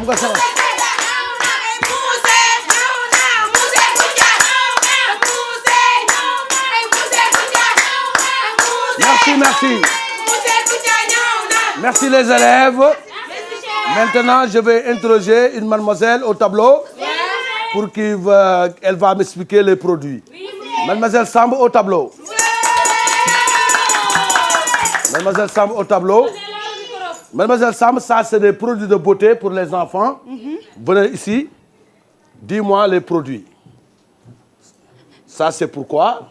xam nga sama merci. Merci les élèves. Maintenant, je vais interroger une mademoiselle au tableau pour qu'elle va m'expliquer les produits. Mademoiselle Samb au tableau. Mademoiselle Samb au tableau. Mademoiselle Samb, ça c'est des produits de beauté pour les enfants. Venez ici. Dis-moi les produits. Ça c'est pourquoi?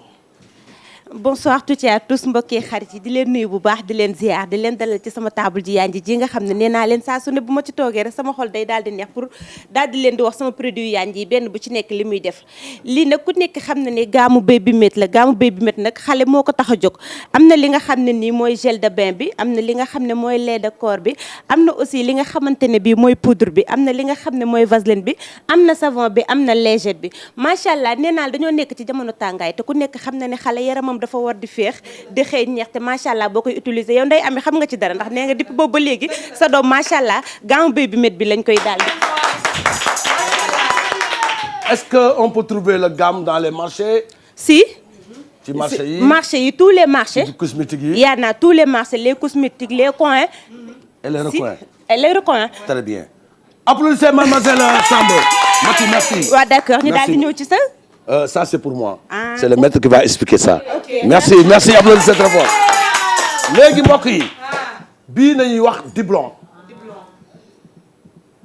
Bonsoir toutes et à tous mbokki xarit yi di leen nuyu bu baax di leen ziar di leen dalal ci sama table ji yanji ji nga xam ne nee naa leen saa su ne bu ma ci toogee rek sama xol day daal di neex pour daal di leen di wax sama produit yanji yi benn bu ci nekk li muy def lii nag ku nekk xam na ne gaamu baby met la gaamu baby met nag xale moo ko tax a jóg am na li nga xam ne nii mooy gel de bain bi am na li nga xam ne mooy lait de corps bi am na aussi li nga xamante ne bii mooy poudre bi am na li nga xam ne mooy vaseline bi am na savon bi am na lingette bi macha allah nee naa dañoo nekk ci jamono tàngaay te ku nekk xam na ne xale yaramam dafa war di féex di xëy ñeex te macha allah boo koy utiliser yow nday amee xam nga ci dara ndax nee nga depuis boobu ba léegi sa doom macha allah gaamu baby met bi lañ koy daal di. Est-ce que on peut trouver le gamme dans les marchés? Si. ci marché yi marché yi tous les marchés. ci cosmétiques yi. y en a tous les marchés les cosmétiques les coins. et les recoins. et les recoins. Très bien. Applaudissez mademoiselle Samb. Merci. waaw d'accord ñu daal di ñëw ci sa. Ça c'est pour moi. Ah. C'est le maître qui va expliquer ça. Okay. Merci, applaudissez très fort. Léegi mbokk yi bii nañuy wax diplôme.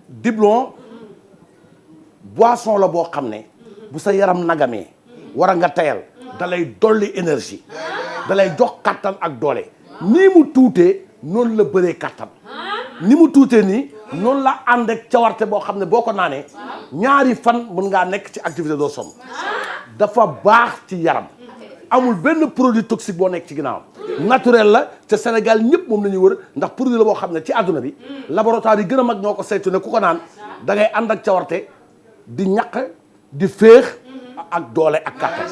Diplôme boisson la boo xam ne bu sa yaram nagamee war a nga tayal da lay dolli énergie da lay jox kattan ak doole nii mu tuutee noonu la bëree kattan ni mu tuutee nii noonu la ànd ak cawarte boo xam ne boo ko naanee ñaari fan mën ngaa nekk ci activité doo sonn dafa baax ci yaram amul benn produit toxique boo nekk ci ginnaaw naturel la te Sénégal ñëpp moom la ñuy wër ndax produit la boo xam ne ci àdduna bi laboratoire yi gën a mag ñoo ko saytu ne ku ko naan da ngay ànd ak cawarte di ñaq di féex ak doole ak kattan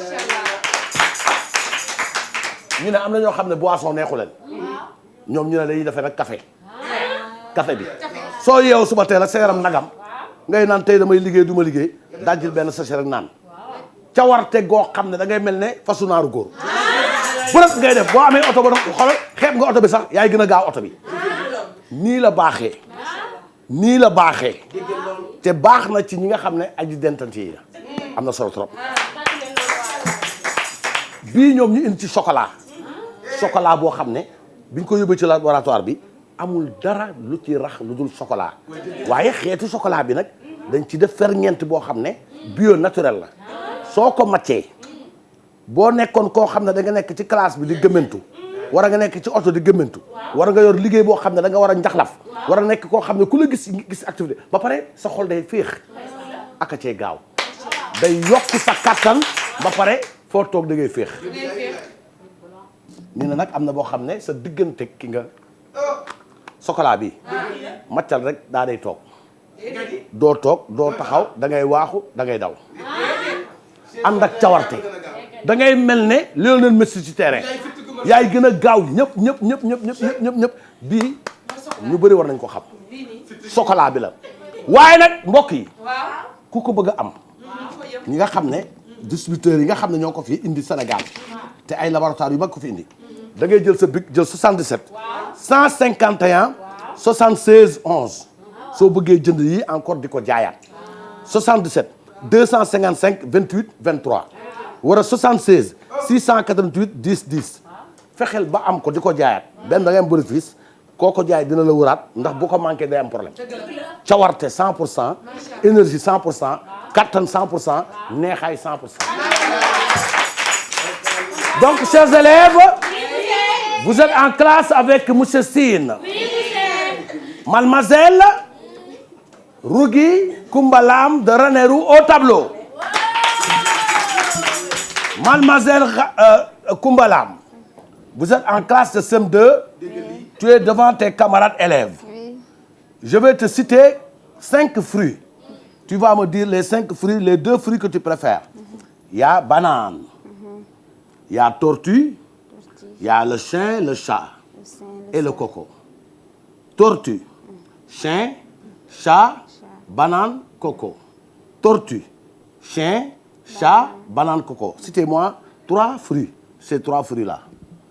ñu ne am na ñoo xam ne boisson neexu leen ñoom ñu ne dañuy defee nag café bi soo yeewu suba teel ak sa yaram nagam ngay naan tey damay liggéey du ma liggéey dajjil benn sachet rek naan cawarte goo xam ne da ngay mel ne fasu naaru góor bu rek ngay def boo amee oto ba xoolal xeeb nga oto bi sax yaay gën a gaaw oto bi nii la baaxee nii la baaxee te baax na ci ñi nga xam ne aji dentante yi am na solo trop bii ñoom ñu indi ci chocolat boo xam ne biñ ko yóbbee ci laboratoire bi amul dara lu ci rax lu dul chocolat waaye xeetu chocolat bi nag dañ ci def ferñeent boo xam ne bio naturel la soo ko maccee boo nekkoon koo xam ne da nga nekk ci classe bi di gëmmentu war a nga nekk ci oto di gëmmentu war nga yor liggéey boo xam ne da nga war a njaxlaf war a nekk koo xam ne ku la gis activité ba pare sa xol day féex ak a cee gaaw day yokk sa kattan ba pare foo toog da ngay féex ñu ne nag am na boo xam ne sa diggante ki nga chocolat bi maccal rek daa day toog doo toog doo taxaw da ngay waaxu da ngay daw ànd ak cawarte da ngay mel ne Lionel Messi ci terrain yaay gën a gaaw ñëpp bii ñu bëri war nañ ko xam chocolat bi la waaye nag mbokk yi ku ko bëgg a am ñi nga xam ne distributeurs yi nga xam ne ñoo ko fi indi Sénégal te ay laboratoire yu mag ko fi indi da ngay jël sa bic jël 77 151 76 11 soo bëggee jënd yi encore di ko jaayaat 77 255 28 23 wala 76 688 10 10 fexeel ba am ko di ko jaayaat benn da ngay am bénéfice koo ko jaay dina la wëraat ndax bu ko manqué day am problème cawarte 100% énergie 100% kattan 100% neexaay 100%. Donc chers élèves, vous êtes en classe avec monsieur Sine. Mademoiselle Rougui Koumbalam de Ranérou au tableau. Mademoiselle Koumbalam, vous êtes en classe de CM2, tu es devant tes camarades élèves. Oui. Je vais te citer 5 fruits. Tu vas me dire les 5 fruits, les 2 fruits que tu préfères. Il y a banane, il y a tortue, il y a le chien, le chat et le coco. Tortue, chien, chat banane, coco. Tortue, chien, chat, banane, coco. Citez-moi 3 fruits. Ces 3 fruits-là.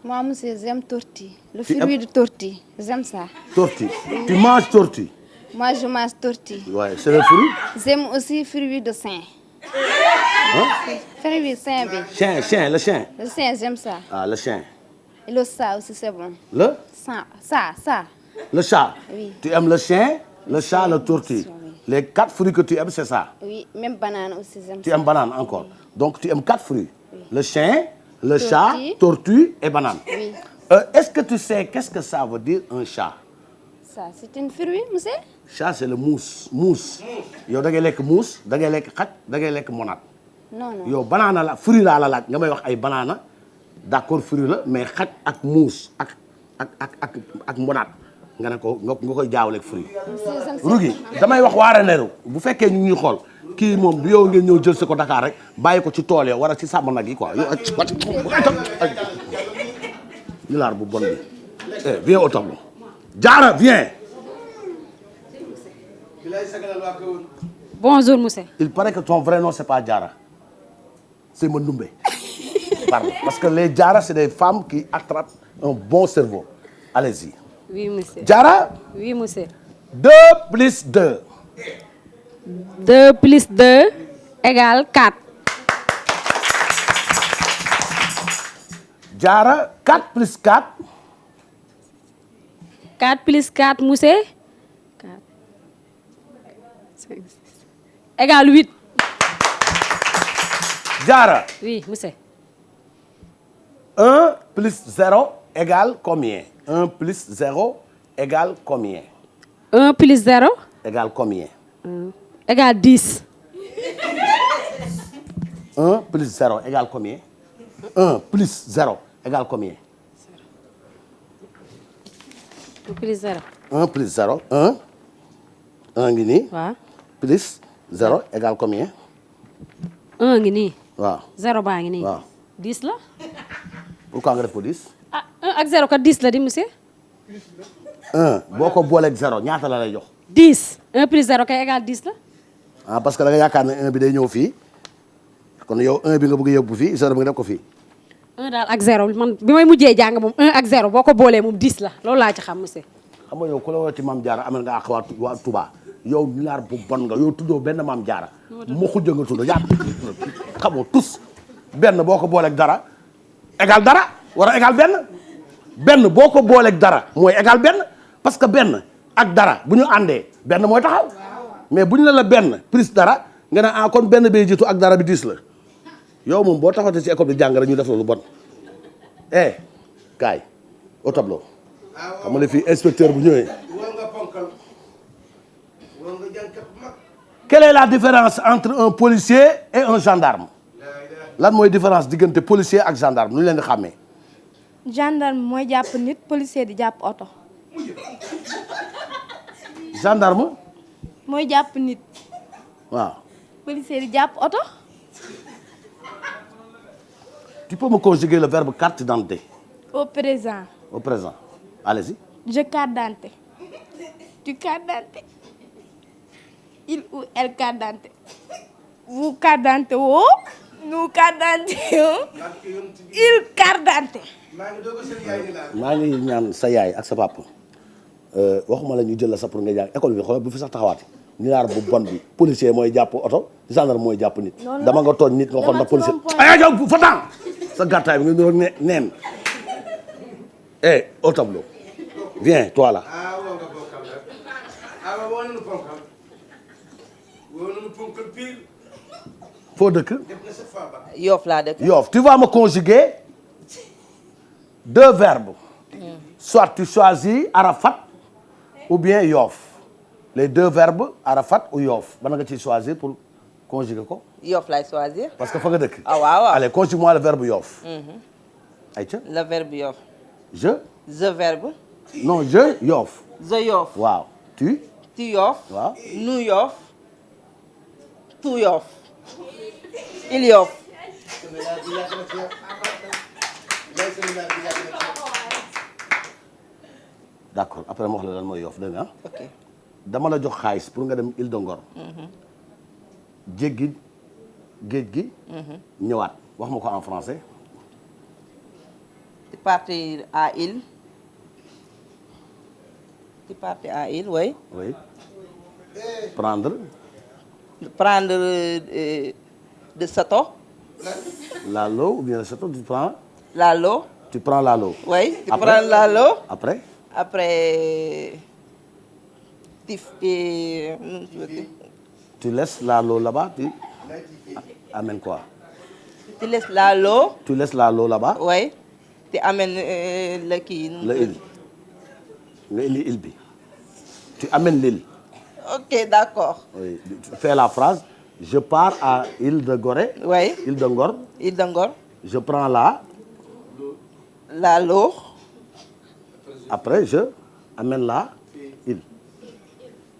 Moi, monsieur, j'aime tortue. Le fruit de tortue, j'aime ça. Tortue. Tu manges tortue. Moi, je mange tortue. Ouais, c'est le fruit. J'aime aussi fruit de sein. Hein? Fruit de sein, oui. Chien, le chien. Le sein, j'aime ça. Ah, le chien. Et le ça aussi, c'est bon. Le? Ça. Le chat. Oui. Tu aimes le chien, le chat, le tortue. Oui. Les 4 fruits que tu aimes, c'est ça. Oui, même banane aussi, j'aime Tu ça. aimes banane encore. Donc tu aimes 4 fruits. Le chien, le chat, Tortue. tortue et banane. Oui. Est-ce que tu sais qu'est-ce que ça veut dire un chat? Ça, c'est un fruit, monsieur? Chat, c'est le mousse. Mousse. Yow da ngay lekk mousse, da ngay lekk xaj, da ngay lekk monade. Non. Yow banana la fruit laa la laaj nga may wax ay banana d'accord fruit la mais xaj ak mousse ak monade nga ne ko nga koy jaawaleeg fruit. Monsieur, j'aime ça. Rugi damay wax waare neeru bu fekkee ñu ngi ñuy xool kii moom du yow ngeen ñëw jël si ko Dakar rek bàyyi ko ci tool ya wala ci sàmm nag yi quoi ñu laar bu bon bi. Viens au tableau. Diarra, viens. Bonjour, monsieur. Il paraît que ton vrai nom c'est pas Diarra. C'est Mandoumbe. Pardon. Parce que les Diarra c'est des femmes qui attrapent un bon cerveau. Allez-y. Oui, monsieur. Diarra, Oui, monsieur. 2 plus 2. 2 plus 2 égale 4. Diarra, 4 plus 4. 4 plus 4, monsieur. 4, 5, 6. Égale 8. Diarra, Oui, monsieur. 1 plus 0 égale combien? 1 plus 0 égale combien? 1 plus 0 Égale combien? égale 10. 1 plus 0 égale combien? 1 plus 0 égale combien? 1 plus 0. 1 plus 0, 1. 1 ngi nii. waaw. Plus 0 égale combien? 1 ngi nii. waaw. 0 baa ngi nii. waaw. 10 la. Pourquoi nga def ko 10? Ah, 1 ak 0 kat 10 la di, monsieur. 1 boo ko booleeg 0 ñaata la lay jox? 10. 1 plus 0 kay égale 10 la. Ah parce que da nga yaakaar ne 1 bi day ñëw fii kon yow 1 bi nga bëgg a yóbbu fii 0 bi nga def ko fii. 1 daal ak 0 man bi may mujjee jàng moom 1 ak 0 boo ko boolee moom 10 la loolu laa ci xam, monsieur. xam nga yow ku la woo ci maam Diarra amal nga àq waa Touba yow nilaar bu bon nga yow tuddoo benn maam Diarra mu xujja nga tudd yaa xamoo tous benn boo ko booleeg dara égal dara war a égal benn boo ko booleeg dara mooy égal benn parce que benn ak dara bu ñu àndee benn mooy taxaw mais bu ñu la benn plus dara nga ne ah kon benn bee jiitu ak dara bi 10 la yow moom boo taxawte ci école bi jàng rek ñu def lu bon kaay au tableau xam nga ne fii inspecteur bu ñëwee. Quelle est la différence entre un policier et un gendarme? lan mooy différence diggante policier ak gendarme nu ñu leen di xàmmee. gendarme mooy jàpp nit policier di jàpp oto. gendarme. mooy jàpp nit. waaw. policier di jàpp oto. Tu peux me conjuguer le verbe carte d'identité? Au présent. Au présent. Allez-y. Je carte d'identité. Tu carte d'identité. Il ou elle carte d'identité. Vous carte d'identité woo. Nous carte d'identité woo. Il carte d'identité. maa ngi ñaan sa yaay ak sa papa waxuma la ñu jël la sax pour nga jàng école bi xoolal bu fi sax taxawaati nilaar bu bon bi policier mooy jàpp oto gendarme mooy jàpp nit. dama nga tooñ nit nga xool na policier. ay yow Fatan sa gàttaay bi nga doon neen. Au tableau. Viens, toi là. Foo dëkk. Yoff laa dëkk. Yoff, tu vas me conjuguer 2 verbes. Soit tu choisis Arafat ou bien Yoff. Les 2 verbes Arafat ou Yoff. Ban nga ciy choisir pour conjuguer ko. Yoff laay choisir. Parce que fa nga dëkk. Ah waaw waaw. Allez, conjugue-moi le verbe Yoff. Aïcha. Le verbe Yoff. Je. The verbe. Non, je Yoff. The Yoff. Waaw. Tu. Tu Yoff. Waaw. Nu Yoff. Tu Yoff. Il Yoff. D'accord, après ma wax la lan mooy Yoff dégg nga. Ok. dama la jox xaalis pour nga dem Île de Ngor. jéggi géej gi. ñëwaat wax ma ko en français. Tu partais à île. Tu partais à île, oui. Oui. Prendre. Prendre de château. La l'eau ou bien le château, tu prends. La l'eau. Tu prends la l'eau. Oui, tu Après? prends la l'eau. Après. Après, Tu laisses la l'eau là-bas, tu amènes quoi? tu laisses la l'eau. Tu laisses la l'eau là-bas. Oui. Tu amènes le qui. Le île. nga indi île bi. Tu amènes l'île. Ok, d'accord. Oui. Tu fais la phrase. Je pars à Île de Gorée. Oui. Île de Ngor. Île de Ngor. Je prends la. La l'eau. Après je amène la île.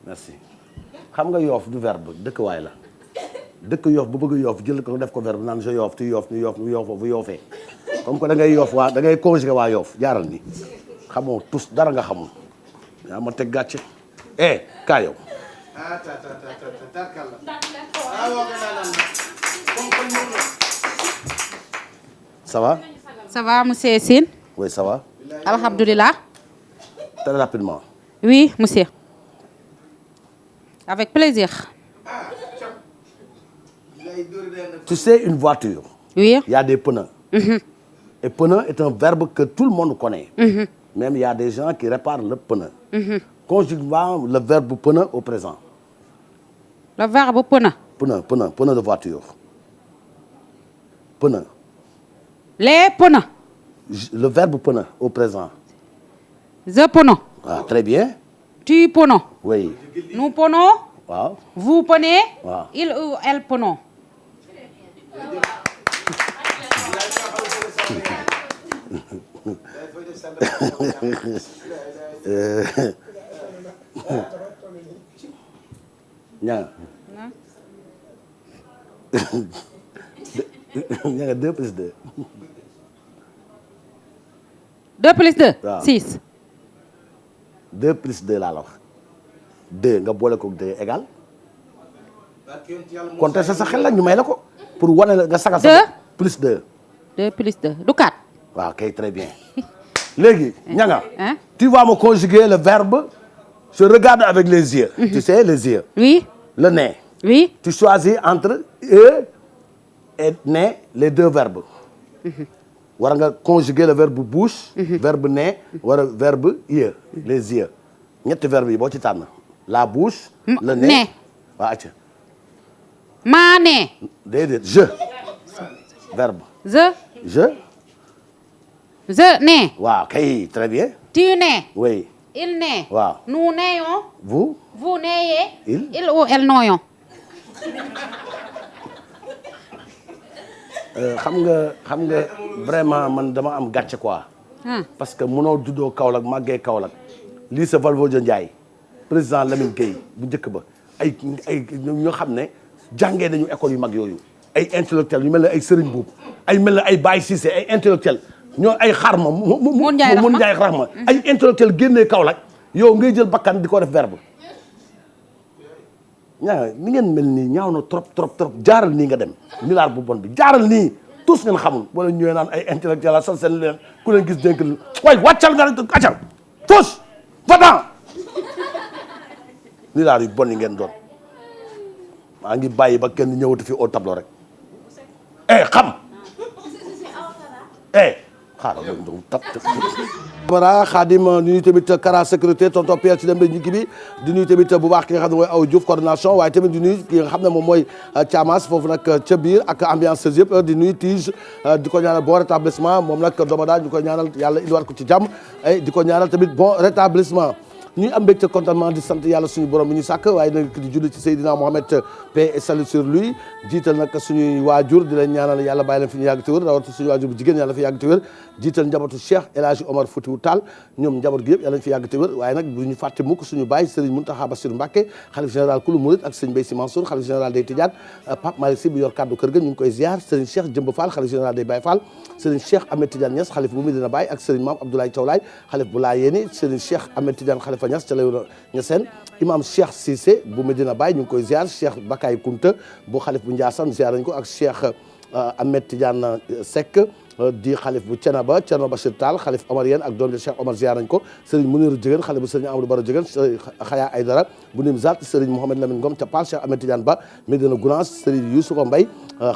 Merci. xam nga yoof du verbe dëkkuwaay la dëkk yoof bu bëgg yoof jël ko def ko verbe naan je yoof tu yoof nu yoof nu yoofoo bu yoofee comme que da ngay yoof waa da ngay conjugué waa yoof jaaral ni xamoo tous dara nga xamul yaa ma teg gàcce kaa yow ça va? Ça va, monsieur Sine? Oui, ça va. Alhamdulillah. Très rapidement. Oui, monsieur. Avec plaisir. Tu sais, une voiture, Oui. il y a des pneus. Et pneu est un verbe que tout le monde connaît. Même il y a des gens qui réparent le pneu. Conjuguant le verbe pneu au présent. Le verbe pneu. Pneu de voiture. Pneu. Les pneus. Le verbe pneu au présent. Je pneu. Ah, très bien. Tu pneu. Oui. Nous pneu. Waaw. Vous prenez. Waaw. Il ou elle pneu. Ñanga. Ñanga 2 plus 2. 2 plus 2. Waaw. 6. 2 plus 2 laa la wax 2 nga boole ko 2 égal konte sa xel la ñu may la ko pour wane la nga sagal sa bopp. Plus 2. 2 plus 2 du 4. waaw kay très bien léegi ñanga Hein? tu vas me conjuguer le verbe je regarde avec les yeux. Tu sais les yeux. Oui. Le nez. Oui. Tu choisis entre eux et nez les 2 verbes. war nga conjuguer le verbe bouche. verbe nez wala verbe yeux les yeux ñetti verbe yi boo ci tànn la bouche. le nez nez. waaw acca Ma nez. déedéet je verbe Je nez. waaw kay très bien Tu nez. oui Il nez. waaw Nous neyons. vous Vous neyez. Il ou elle noyons. xam nga vraiment man dama am gàcce quoi. parce que mënoo juddoo Kaolack màggee Kaolack lycée Valdiodio Ndiaye président Lamine Gueye bu njëkk ba ay ñoo xam ne jàngee nañu école yu mag yooyu ay intellectuels yu mel ne ay Serigne Boub ay mel ne ay Baye Cissé ay intellectuels ñoo ay xarma Mun Njaay Raxma ay intellectuels génnee Kaolack yow ngay jël bakkan di ko def verbe ñaa ni ngeen mel nii ñaaw na trop jaaral nii nga dem milaar bu bon bi jaaral nii tous ngeen xamul wala ñëwee naan ay intellectuel la sol seen leen ku leen gis dénk waay wàccal nga accal tous va-t'en milaar yu bon yi ngeen doon maa ngi bàyyi ba kenn ñëwatu fi au tableau rek xam xaaral Camara Khadim di nuyu tamit Kara sécurité tonton Pierre ci dem ba njëkk bi di nuyu tamit bu baax ki nga xam ne mooy Aw Diouf coordination waaye tamit di nuyu ki nga xam ne moom mooy Thiamas foofu nag ca biir ak ambianceuse yëpp di nuyu Tige di ko ñaanal bon rétablissement moom nag Domada ñu koy ñaanal yàlla indiwaat ko ci jàmm di ko ñaanal tamit bon rétablissement ñuy am mbégte contentement di sant yàlla suñu borom mi ñu sàkk waaye nag di julli ci Seydina Mohamed paix et salut sur lui jiital nag suñuy waajur di leen ñaanal yàlla bàyyi leen fi ñu yàgg te wér rawat suñu waajur bu jigéen yàlla fi yàgg te wér jiital njabootu Cheikh El Hadji Omar Foutiyou Tall ñoom njaboot gi yëpp yàlla fi yàgg te wér waaye nag bu ñu fàtte mukk suñu baay Serigne Mountakha Bassirou Mbacké xalif général kulu Mouride ak Serigne Mbaye Sy Mansour xalif général des Tidianes Pape Malick Sy bi yor kaddu kër ga ñu ngi koy ziar Serigne Cheikh Jëmb Fall xalif général des Baye Fall Serigne Cheikh Ahmed Tidiane Niass xalif bu Medina Baye ak Serigne Mame Abdoulaye Thiaw Laye xalif bu Laayéni Serigne Cheikh Ahmed Tidiane xalif Khalifa Niass ca Léona Niassène imam Cheikh Cissé bu Medina Baye ñu ngi koy ziar Cheikh Bakay Kunta bu xalif bu Ndiassane ziar nañ ko ak Cheikh Ahmed Tidiane Seck di xalif bu Thiénaba Thierno Bachir Tall xalif Omar Yène ak doom ji Cheikh Omar ziar nañ ko Serigne Mouniru Jigéen xalif bu Serigne Amadou Baro Jigéen Xaya Aydara bu Nimzat Serigne Mohamed Lamine Ngom ca Pal Cheikh Ahmed Tidiane Ba Medina Gounass Serigne Youssoufa Mbaye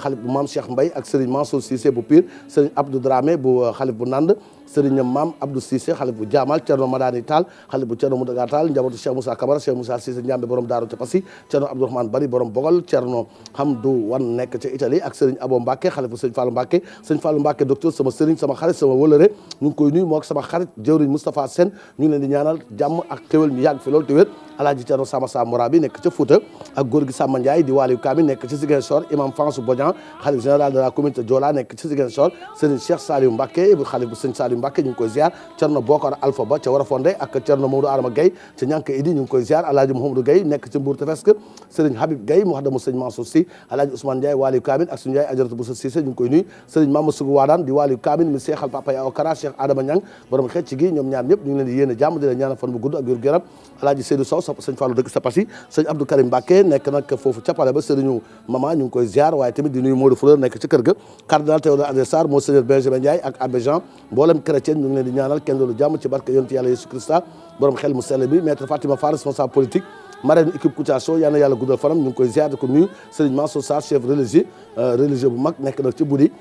xalif bu Mame Cheikh Mbaye ak Serigne Mansour Cissé bu Pire Serigne Abdou Dramé bu xalif bu Nand Serigne Mame Abdou Cissé xalif bu Jaamal Thierno Madani Tall xalif bu Thierno Moudaga Tall njabootu Cheikh Moussa Camara Cheikh Moussa Cissé Ndiambe borom Daaru ca Passy Thierno Abdourahmane Bari borom Bogol Thierno Hamdou Wan nekk ca Italie ak Serigne Abo Mbacke xalif bu Serigne Fallou Mbacke Serigne Fallou Mbacke docteur sama Serigne sama xarit sama wëlëre ñu ngi koy nuyu moo ak sama xarit jëwriñ Moustapha Sène ñu ngi leen di ñaanal jàmm ak xéwal ñu yàgg fi loolu te wér alaaji Thierno Sama Sa Mora bi nekk ca Fouta ak góor gi Samba Ndiaye di waaliyu kaami nekk ca Ziguinchor imam Fansou Bodian xalif général de la communauté Diola nekk ca Ziguinchor Serigne Cheikh Saliou Mbacke bu xalif bu Serigne Saliou Mbacke ñu ngi koy ziar Thierno Bokar Alpha Ba ca Warafonde ak Thierno Mamadou Adama Gueye ca Ñanka Idi ñu ngi koy ziar alaaji Mouhamadou Gueye nekk ca Mbour Tefesque Serigne Habib Gueye mu xadamu Serigne Mansour Sy alaaji Ousmane Ndiaye waaliyu kaamil ak suñu yaay Ajaratu Boussa Cissé ñu ngi koy nuyu Serigne Mamadou Sougou Wadane di waaliyu kaamil mi seexal Papa Yaw Kara Cheikh Adama Niang borom xeet ci gi ñoom ñaar ñëpp ñu ngi leen di yéene jàmm di leen ñaanal fan bu gudd ak wér gu yaram alaaji Seydou Sow sëñ Fallou dëkk sa Passy sëñ Abdou Karim Mbacké nekk nag foofu ca Palais ba Serigne Mama ñu ngi koy ziar waaye tamit di nuyu Modou Fleur nekk ci kër ga cardinal Théodore Adrien Sarr Monseigneur Benjamin Ndiaye ak abbé Jean mboolem chrétien ñu ngi leen di ñaanal kenn doolu jàmm ci barke yonent yàlla Yesu Christa borom xel mu sell bi maître Fatima Fall responsable politique marraine équipe Kouthia Show yal na yàlla guddal fanam ñu ngi koy ziar di ko nuyu Serigne Mansour Sarr chef religieux bu mag nekk nag ci Budi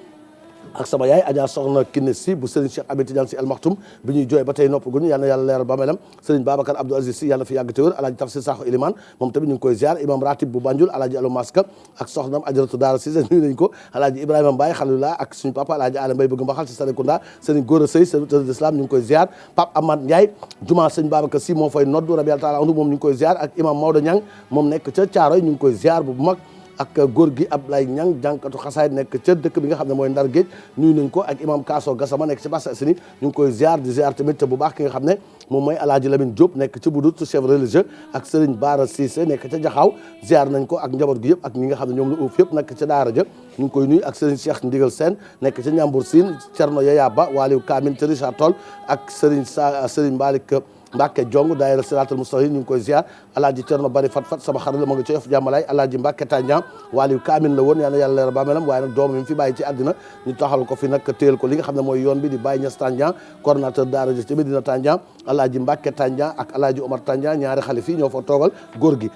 ak sama yaay Adja Soxna Kiné Si bu Serigne Cheikh Ahmed Tidiane Si El Maktoum bi ñuy jooy ba tey nopp guñu yal na yàlla leeral ba melam Serigne Babacar Abdou Aziz Si yàlla fi yàgg te wér alaaji Tafsir Sakho Iliman moom tamit ñu ngi koy ziar imam ratib bu Banjul alaaji Alo Maska ak soxnam Ajaratu Daara Cissé nuyu nañ ko alaaji Ibrahima Mbaye Khalilullah ak suñu papa alaaji Ala Mbaye bëgg mbaxal si Sarekunda Serigne Gora Sey serviteur de l'islam ñu ngi koy ziar Pape Amad Ndiaye juma Serigne Babacar Si moo fay noddu rabi yàlla taala andu moom ñu ngi koy ziar ak imam Maodo Niang moom nekk ca Thiaroye ñu ngi koy ziar bu mag ak góor gi Ablaye Niang jànkatu xasaay nekk ca dëkk bi nga xam ne mooy Ndar Géej nuyu nañ ko ak imam Kaso Gassama nekk ci Bassa Sini ñu ngi koy ziar di ziar tamit bu baax ki nga xam ne moom mooy alaaji Lamine Diop nekk ci Budut chef religieux ak Serigne Bara Cissé nekk ca Jaxaaw ziar nañ ko ak njaboot gi yëpp ak ñi nga xam ne ñoom la uuf yëpp nekk ca daara ja ñu ngi koy nuyu ak Serigne Cheikh Ndigal Sène nekk ca Ñambour Sine Thierno Yaya Ba waaliw Kamin ca Richard Toll ak Serigne Mbalik Mbacke Jong daayira Siratal Mustaqim ñu ngi koy ziar alaaji Thierno Bari Fat Fat sama xarit la ma nga ci Yoff jàmmalaay alaaji Mbacke Tandian waaliyu kaamin la woon yal na yàlla leer ba melam waaye nag doomam yi fi bàyyi ci àddina ñu taxal ko fi nag téel ko li nga xam ne mooy yoon bi di Baye Niass Tandian coordonnateur daara ji ci Medina Tandian alaaji Mbacke Tandian ak alaaji Omar Tandian ñaari xalif yi ñoo fa toogal góor gi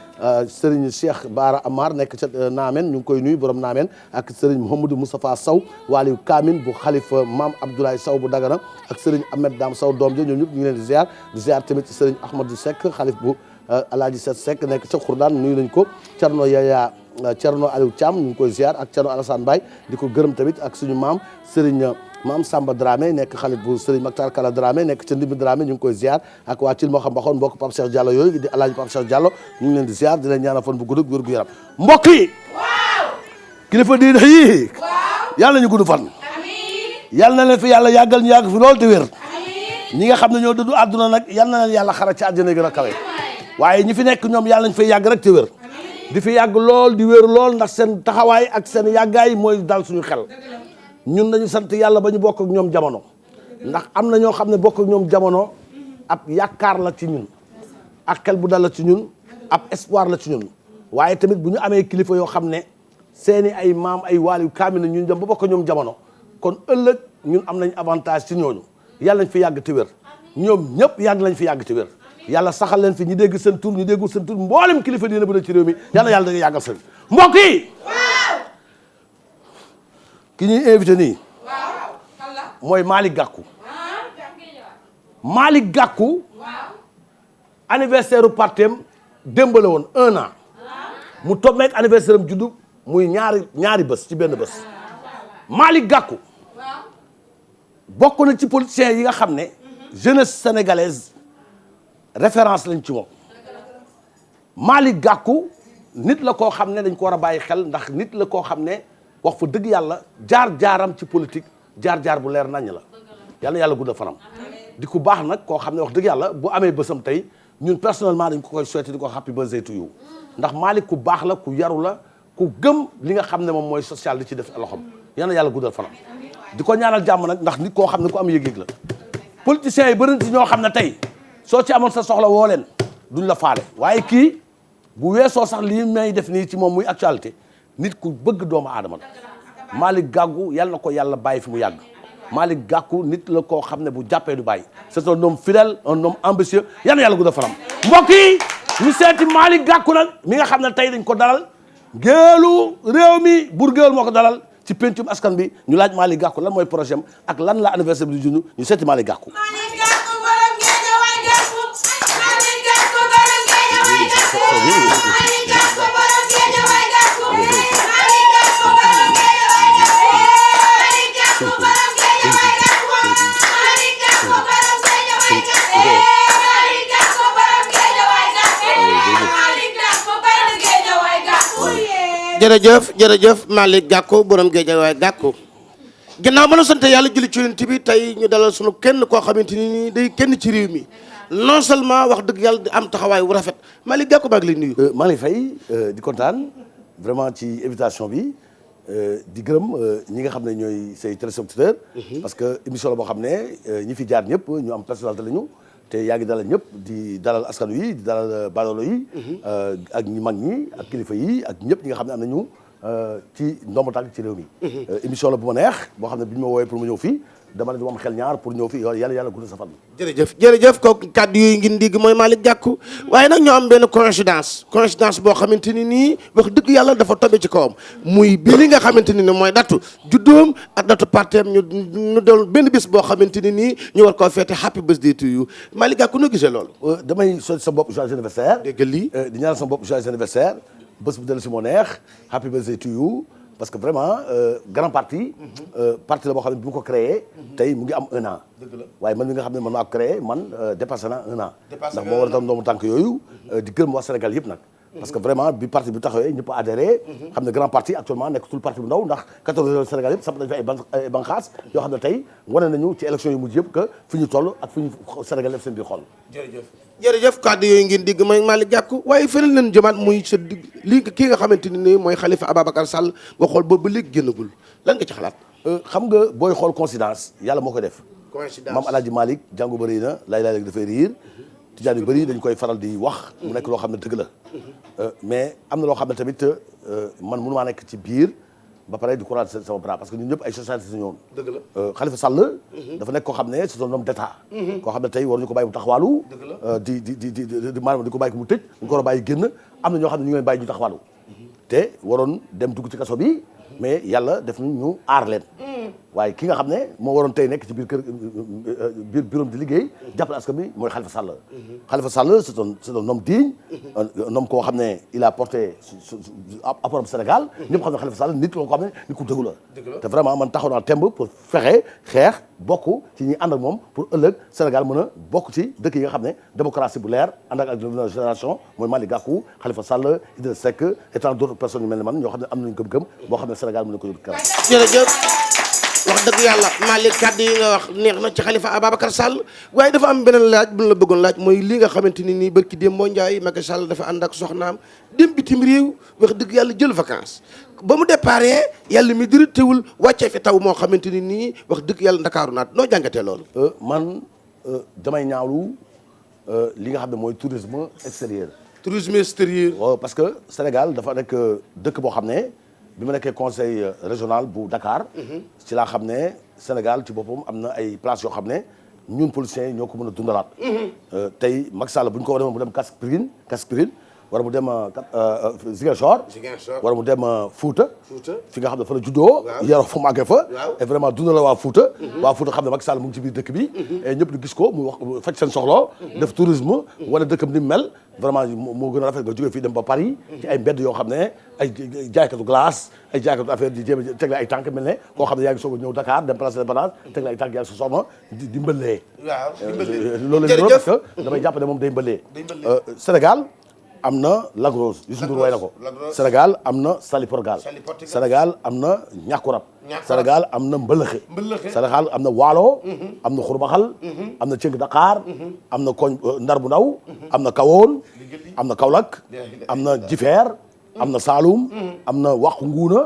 Serigne Cheikh Bara Amar nekk ca Naameen ñu ngi koy nuyu borom Naameen ak Serigne Mouhamadou Moustapha Sow waaliyu kaamin bu xalifa Maam Abdoulaye Sow bu Dagana ak Serigne Ahmed Dam Sow doom ja ñoom ñëpp ñu ngi leen di ziar tamit Serigne Ahmadou Seck xalif bu alaaji Set Seck nekk ca Khourdane nuyu nañ ko Thierno Yaya Thierno Aliou Thiam ñu ngi koy ziar ak Thierno Alassane Mbaye di ko gërëm tamit ak suñu maam Serigne maam Samba Dramé nekk xalif bu Serigne Maktar Kala Dramé nekk ca Ndimbi Dramé ñu ngi koy ziar ak waa Cil moo xam baxoon mbokk Pape Cheikh Diallo yooyu di alaaji Pape Cheikh Diallo ñu ngi leen di ziar di leen ñaanal fan bu gudd ak wér gu yaram mbokk yi kilifa diine yi yàlla ñu gudd fan yàlla na leen fi yàlla yàggal ñu yàgg fi lool te wér ñi nga xam ne ñoo dëddu àdduna nag yal na leen yàlla xara ci àddina gën a kawe waaye ñi fi nekk ñoom yàlla nañ fay yàgg rek te wér di fi yàgg lool di wér lool ndax seen taxawaay ak seen yàggaay mooy dal suñu xel ñun dañu sant yàlla ba ñu bokk ak ñoom jamono ndax am na ñoo xam ne bokk ak ñoom jamono ab yaakaar la ci ñun ak xel bu dal la ci ñun ab espoir la ci ñun waaye tamit bu ñu amee kilifa yoo xam ne seeni ay maam ay waaliyu kaamil na ñun dem ba bokk ñoom jamono kon ëllëg ñun am nañ avantage ci ñooñu yàlla nañ fi yàgg te wér ñoom ñëpp yàgg lañ fi yàgg te wér yàlla saxal leen fi ñi dégg seen tur ñu déggul seen tur mboolem kilifa diine bu ne ci réew mi yàlla da nga yàggal seen mbokk yi ki ñuy invité nii mooy Malick Gakou Malick Gakou anniversaire u partem démb la woon 1 an mu tombé ak anniversaire am juddu muy ñaari bés ci benn bés Malick Gakou bokk na ci politiciens yi nga xam ne jeunesse sénégalaise référence lañ ci moom Malick Gakou nit la koo xam ne dañ ko war a bàyyi xel ndax nit la koo xam ne wax fa dëgg yàlla jaar-jaaram ci politique jaar-jaar bu leer nañ la yal na yàlla guddal fanam di ku baax nag koo xam ne wax dëgg yàlla bu amee bésam tey ñun personnellement dañ ko koy souhaité di ko happy birthday to you ndax Malick ku baax la ku yaru la ku gëm li nga xam ne moom mooy social di ci def loxoom yal na yàlla guddal fanam di ko ñaanal jàmm nag ndax nit koo xam ne ku am yëg-yëg la politiciens yi bëri ci ñoo xam ne tey soo ci amoon sa soxla woo leen duñ la faale waaye kii bu weesoo sax lii may def nii ci moom muy actualité nit ku bëgg doomu aadama la Malick Gakou yàlla na ko yàlla bàyyi fi mu yàgg Malick Gakou nit la koo xam ne bu jàppee du bàyyi c'est un homme fidèle un homme ambitieux yal na yàlla gudda fanam mbokk yi ñu seeti Malick Gakou nag mi nga xam ne tey dañ ko dalal géelu réew mi bur géwél moo ko dalal ci pencum askan bi ñu laaj Malick Gakou lan mooy projet am ak lan la anniversaire bi di junj ñu seeti Malick Gakou jërëjëf Malick Gakou borom Guédiawaye Gakou ginnaaw ma la sant yàlla julli ci Yonent bi tey ñu dalal sunu kenn koo xamante ni day kenn ci réew mi non seulement wax dëgg yàlla di am taxawaay wu rafet Malick Gakou maa ngi lay nuyu. maa ngi lay fay di kontaan vraiment ci invitation bi di gërëm ñi nga xam ne ñooy say téléspectateurs parce que émission la boo xam ne ñi fi jaar ñëpp ñu am personnalité lañu te yaa ngi dalal ñëpp di dalal askan wi di dalal badoolo yi ak ñi mag ñi ak kilifa yi ak ñëpp ñi nga xam ne am nañu ci ndombo tànk ci réew mi émission la bu ma neex boo xam ne bi ñu ma woowee pour ma ñëw fii dama ne du ma am xel ñaar pour ñëw fii yàlla gudd sa fan. jërëjëf kooku kàddu yooyu ngeen dégg mooy Malick Gakou waaye nag ñoo am benn coïncidence boo xamante ni nii wax dëgg yàlla dafa tobe ci kawam muy bi li nga xamante ni mooy datu juddoom ak datu parteem ñu doon benn bis boo xamante ni nii ñu war koo feete happy birthday to you Malick Gakou noo gisee loolu. damay souhaiter sa bopp joyeux anniversaire. dégg lii di ñaanal sa bopp joyeux anniversaire bés bu dellu si moo neex happy birthday to you. parce que vraiment grand parti parti la boo xam ne bi mu ko créé tey mu ngi am 1 an waaye man mi nga xam ne man maa ko créé man dépassé na 1 an ndax moo war a tam doomu tànk yooyu di gërëm waa Sénégal yëpp nag parce que vraiment bi parti bi taxawee ñëpp adhéré xam ne grand parti actuellement nekkatul parti bu ndaw ndax 14 régions Sénégal yëpp samp nañu fi ay banqaas yoo xam ne tey wane nañu ci élection yu mujj yëpp que fi ñu toll ak fi ñu Sénégal def seen biir xol jërëjëf kàddu yooyu ngeen digg mooy Malick Gakou waaye feneen leen jëmaat muy sa digg lii kii nga xamante ni nii mooy Khalifa Ababacar Sall nga xool boobu ba léegi génnagul lan nga ci xalaat xam nga booy xool coïncidence yàlla moo koy def coïncidence maam Alaaji Malick jàngu bëri na lay léegi dafay riir tijaan yu bëri dañ koy faral di wax mu nekk loo xam ne dëgg la mais am na loo xam ne tamit man mënu maa nekk ci biir ba pare di courage sama bras parce que ñun ñëpp ay société si ñoon dëgg la Khalifa Sall dafa nekk koo xam ne c'est un homme d'état koo xam ne tey waruñu ko bàyyi mu taxawaalu di maanaam di ko bàyyi ko mu tëj ñu ko war a bàyyi génn am na ñoo xam ne ñu ngi leen bàyyi ñu taxawaalu te waroon dem dugg ci kaso bi mais yàlla def nañ ñu aar leen waaye ki nga xam ne moo waroon tey nekk ci biir kër biir bureau di liggéey jàppale askan bi mooy Khalifa Sall Khalifa Sall c'est un homme digne un homme koo xam ne il a porté apport Sénégal ñëpp xam ne Khalifa Sall nit koo xam ne nit ku dëggu la te vraiment man taxaw naa temb pour fexe xeex bokk ci ñi ànd ak moom pour ëllëg Sénégal mën a bokk ci dëkk yi nga xam ne démocratie bu leer ànd ak nouvelle génération mooy Malick Gakou Khalifa Sall Idrissa Seck et tant d'autres personnes yu mel ne man ñoo xam ne am nañu gëm-gëm boo xam ne Sénégal mën na ko yóbbu kanam jërëjëf wax dëgg yàlla Malick kàddu yi nga wax neex na ci Khalifa Ababacar Sall waaye dafa am beneen laaj bu ñu la bëggoon laaj mooy li nga xamante ni nii barki démb moo Njaay Macky Sall dafa ànd ak soxnaam dem bitim réew wax dëgg yàlla jël vacances ba mu déparé yàlla mi diri teewul wàccee fi taw moo xamante ni nii wax dëgg yàlla ndakaaru naat noo jàngatee loolu man damay ñaawlu li nga xam ne mooy tourisme extérieur tourisme extérieur waaw parce que Sénégal dafa nekk dëkk boo xam ne bi ma nekkee conseil régional bu Dakar ci laa xam ne Sénégal ci boppam am na ay places yoo xam ne ñun politiciens yi ñoo ko mën a dundalaat tey Macky Sall bu ñu ko war a mu dem Kaspirin wala mu dem Ziguinchor wala mu dem Fouta fi nga xam ne fa la juddoo yaroo fa màggee fa et vraiment dundala waa Fouta waa Fouta xam ne Macky Sall mu ngi ci biir dëkk bi et ñëpp di gis ko mu wax faj seen soxla def tourisme wala dëkkam ni mel vraiment moo gën a rafet nga jógee fii dem ba Paris ci ay mbedd yoo xam ne ay jaaykatu glace ay jaaykatu affaire di jéem a teg la ay tànk mel ne koo xam ne yaa ngi soog a ñëw Dakar dem place de l'Indépendance teg la ay tànk yaa ngi sa soxna di mbëllee loolu la parce que damay jàpp ne moom day mbëllee Sénégal am na Lac Rose Youssou Ndour way na ko Sénégal am na Saly Portugal Sénégal am na ñàkkurab Sénégal am na mbëlëxe Sénégal am na waalo am na xurbaxal am na cëng Dakar am na koñ ndar bu ndaw am na kawoon am na Kaolack am na Jifeer am na Saloum am na Waqu Nguuna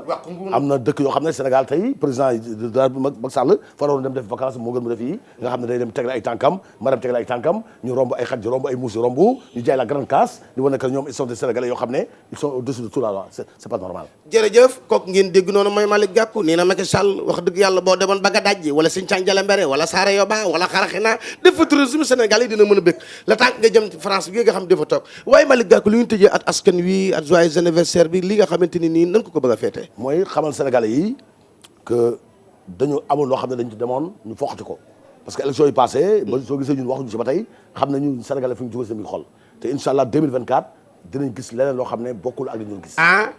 am na dëkk yoo xam ne Sénégal tey président de la République Macky Sall fa doon dem def vacances moo gën mu def yi nga xam ne day dem tegle ay tànkam ma dem tegle ay tànkam ñu romb ay xaj romb ay muus romb ñu jaay la grande casse di wane que ñoom ils sont des Sénégalais yoo xam ne ils sont au-dessus de tout la loi c'est pas normal. jërëjëf kooku ngeen dégg noonu mooy Malick Gakou nee na Macky Sall wax dëgg yàlla boo demoon ba Gadadji wala Sinthiane Dialembere wala Saare Yoba wala Xaraxina def fa tourisme Sénégal yi dina mën a bëgg la tànk nga jëm France bi nga xam dafa toog waaye Malick Gakou li ñu tëjee at askan wi at joyeux anniversaire bi li nga xamante ni nii nan ko bëgg a féete. mooy xamal Sénégalais yi que dañu amoon loo xam ne dañu ci demoon ñu foqati ko parce que élection yi passé ba soo gisee ñun waxuñu ci ba tey xam nañu Sénégalais fu ñu jóge seen xol te incha allah 2024 dinañ gis leneen loo xam ne bokkul ak li ñu gis.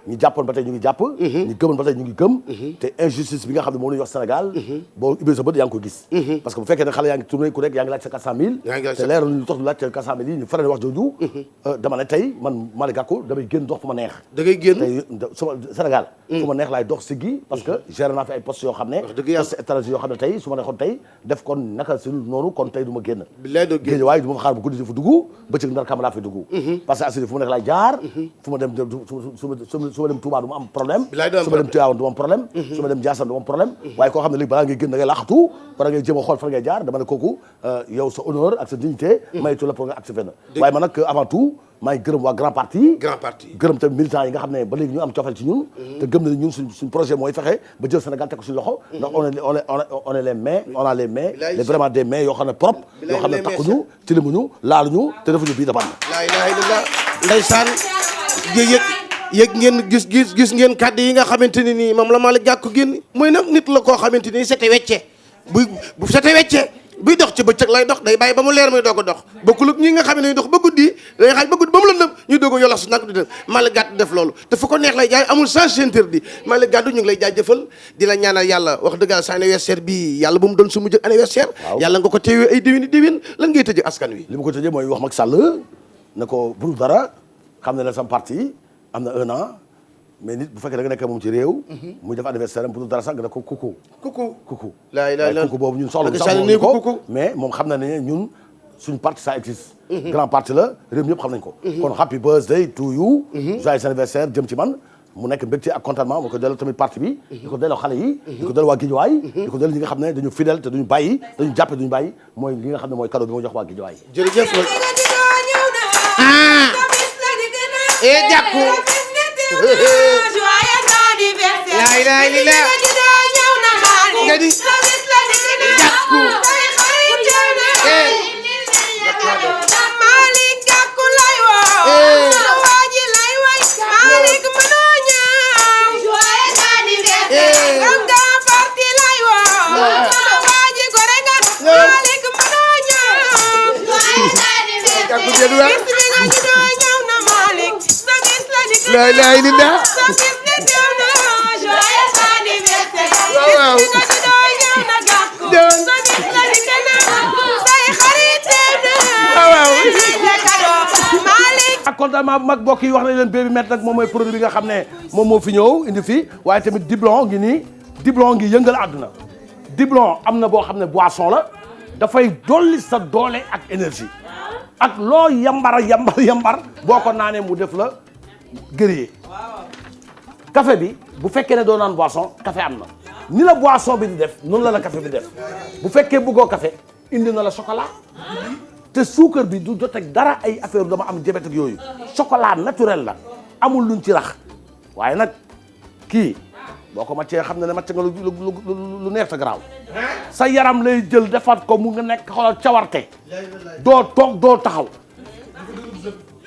ñu jàppoon ba tey ñu ngi jàpp. ñu gëmoon ba tey ñu ngi gëm. te injustice bi nga xam ne moom la ñu wax Sénégal. boo ubbee sa bët yaa ngi ko gis. parce que bu fekkee ne xale yaa ngi tourné ku nekk yaa ngi laaj sa 400000. te leeral ñu tax du laaj sa 400000 yi ñu faral di wax jooju. dama ne tey man Malick Gakou damay génn dox fu ma neex. da ngay génn tey suma Sénégal. fu ma neex laay dox siggi parce que géré naa fi ay postes yoo xam ne. postes étrangers yoo xam ne tey su ma neexoon tey def kon naka si noonu kon tey du ma génn. bilaay doo génn waaye du ma xaar bu guddi di fa dugg bëccëg ndar kam laa fi dugg. parce que assuré fu ma neex laay jaar fu ma dem su ma dem Touba du ma am problème su ma dem Tivaouane du ma am problème su ma dem Ndiassane du ma am problème waaye koo xam ne léegi balaa ngay gën da ngay laxatu balaa ngay jéem a xool fan ngay jaar dama ne kooku yow sa honneur ak sa dignité maytu la pour nga accepté na waaye man nag avant tout maa ngi gërëm waa grand parti gërëm tamit militants yi nga xam ne ba léegi ñu am cofeel ci ñun te gëm na ñun suñ projet mooy fexe ba jël Sénégal teg ko suñu loxo ndax on est les mains on a les mains les vraiment des mains yoo xam ne propre yoo xam ne takkuñu tilimuñu laaluñu te defuñu bii daban la ilaha illallah ndeysaan yëg ngeen gis ngeen kàddu yi nga xamante ne nii moom la Malick Gakou génn mooy nag nit la koo xamante ni sete wecce bu sete wecce buy dox ci bëccëg lay dox day bàyyi ba mu leer muy doog a dox bokkul ak ñi nga xam ne dox ba guddi day xaaj ba guddi ba mu lëndëm ñu doog a yola su nag di dem Malick Gakou def loolu te fu ko neex lay jaay amul sens interdit Malick Gakou ñu ngi lay jaajëfal di la ñaanal yàlla wax dëgg sa anniversaire bi yàlla bu mu doon su mujj anniversaire yàlla nga ko teewee ay déwén lan ngay tëjee askan wi li ma ko tëjee mooy wax Macky Sall ne ko bul dara xam ne ne sama parti am na 1 an mais nit bu fekkee da nga nekk moom ci réew muy def anniversaire am bu dul dara sax nga ne ko kuku kuku boobu ñun soxla sax moom ko mais moom xam na ne ñun suñ parti ça existe grand parti la réew mi yëpp xam nañ ko kon happy birthday to you joyeux anniversaire jëm ci man mu nekk mbégte ak contentement mu ko delloo tamit parti bi di ko delloo xale yi di ko delloo waa Guédiawaye di ko delloo ñi nga xam ne dañu fidèle te duñu bàyyi dañu jàppe duñu bàyyi mooy li nga xam ne mooy cadeau bi ma jox waa Guédiawaye jërëjëf Gakou joyeux anniversaire la ilaha illallah nga di Gakou Malick Gakou lay woo sa waaji lay way Malick mënoo ñaaw joyeux anniversaire am nga parti lay woo sa waaji gore nga Malick mënoo ñaaw joyeux anniversaire bis bi nga juddoo ñëw na Malick sa bis la di la ilaha illallah sa bis ne ñëw na joyeux anniversaire bis bi nga juddoo ñëw na Gakou sa bis la di say xarit ak contentement bu mag mbokk yi wax nañ leen Baby Met nag moom mooy produit bi nga xam ne moom moo fi ñëw indi fi waaye tamit Diblon ngi nii Diblon ngi yëngal àdduna Diblon am na boo xam ne boisson la dafay dolli sa doole ak énergie ak loo yambar boo ko naanee mu def la guerrier café bi bu fekkee ne doo naan boisson café am na ni la boisson bi di def noonu la café bi def bu fekkee bëggoo café indi na la chocolat te suukar bi du jot ak dara ay affaire dama am diabète ak yooyu chocolat naturel la amul luñ ci rax waaye nag kii boo ko màccee xam ne màcc nga lu neex sa garaaw sa yaram lay jël defaat ko mu nga nekk xoolal cawarte doo toog doo taxaw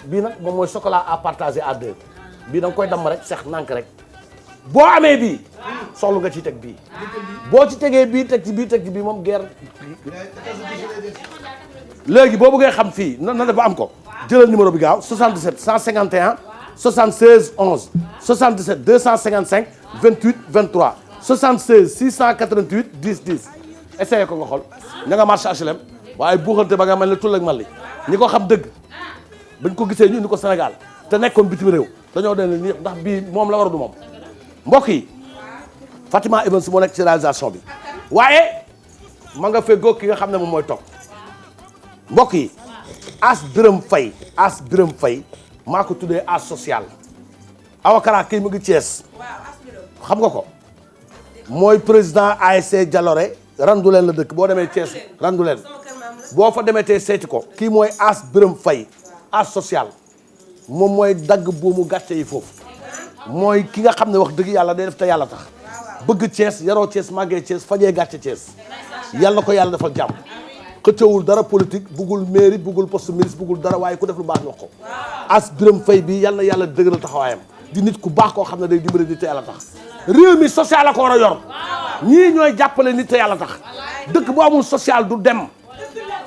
bii nag moom mooy chocolat à partager à deux bii da nga koy damm rek sex nànk rek boo amee bii soxlu nga ciy teg bii boo ci tegee bii teg ci bii moom guerre léegi boo bëggee xam fii na def ba am ko jëlal numéro bi gaaw 77 151 76 11 77 255 28 23 76 688 10 10 essayé ko nga xool ña nga marché HLM waaye buuxante ba nga mel ne tul ak Mali ñi ko xam dëgg bañ ko gisee ñu indi ko Sénégal te nekkoon bitim réew dañoo den ni ndax bii moom la war a du moom mbokk yi Fatima Evans moo nekk ci réalisation bi waaye ma nga feggoo ki nga xam ne moom mooy toog mbokk yi As Birame Faye maa ko tuddee as social awakara kii mu ngi Thiès xam nga ko mooy président ASC Jalooré Randoulène la dëkk boo demee Thiès Randoulène boo fa demee tey seeti ko kii mooy As Birame Faye as social moom mooy dagg buumu gàcce yi foofu mooy ki nga xam ne wax dëgg yàlla day def te yàlla tax bëgg Thiès yaroo Thiès màggee Thiès fajee gàcce Thiès yàlla na ko yàlla defal jàmm xëccewul dara politique buggul mairie buggul poste ministre buggul dara waaye ku def lu baax ñu wax ko As Birame Faye bi yàlla na yàlla dëgëral taxawaayam di nit ku baax koo xam ne day dimbali nit te yàlla tax réew mi social la ko war a yor ñii ñooy jàppale nit te yàlla tax dëkk bu amul social du dem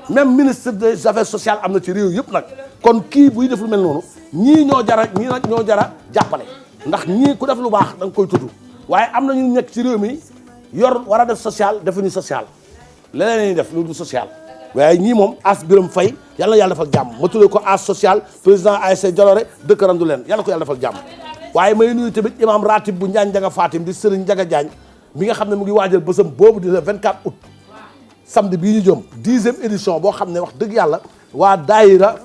même ministre des affaires sociales am na ci réew yëpp nag kon kii buy def lu mel noonu ñii nag ñoo jara jàppale ndax ñii ku def lu baax da nga koy tudd waaye am na ñu nekk ci réew mi yor war a def social defuñu social leneen la ñuy def lu du social waaye ñii moom As Birame Faye yàlla na yàlla defal jàmm ma tuddee ko as social président ASC Jalooré dëkk Randoulène yàlla ko yàlla defal jàmm waaye may nuyu tamit imam ratib bu Njaañ Njaga Fatim di Serigne Njaga Jaañ mi nga xam ne mu ngi waajal bësam boobu di le 24 août samedi bii ñu jëm 10e édition boo xam ne wax dëgg yàlla waa daayira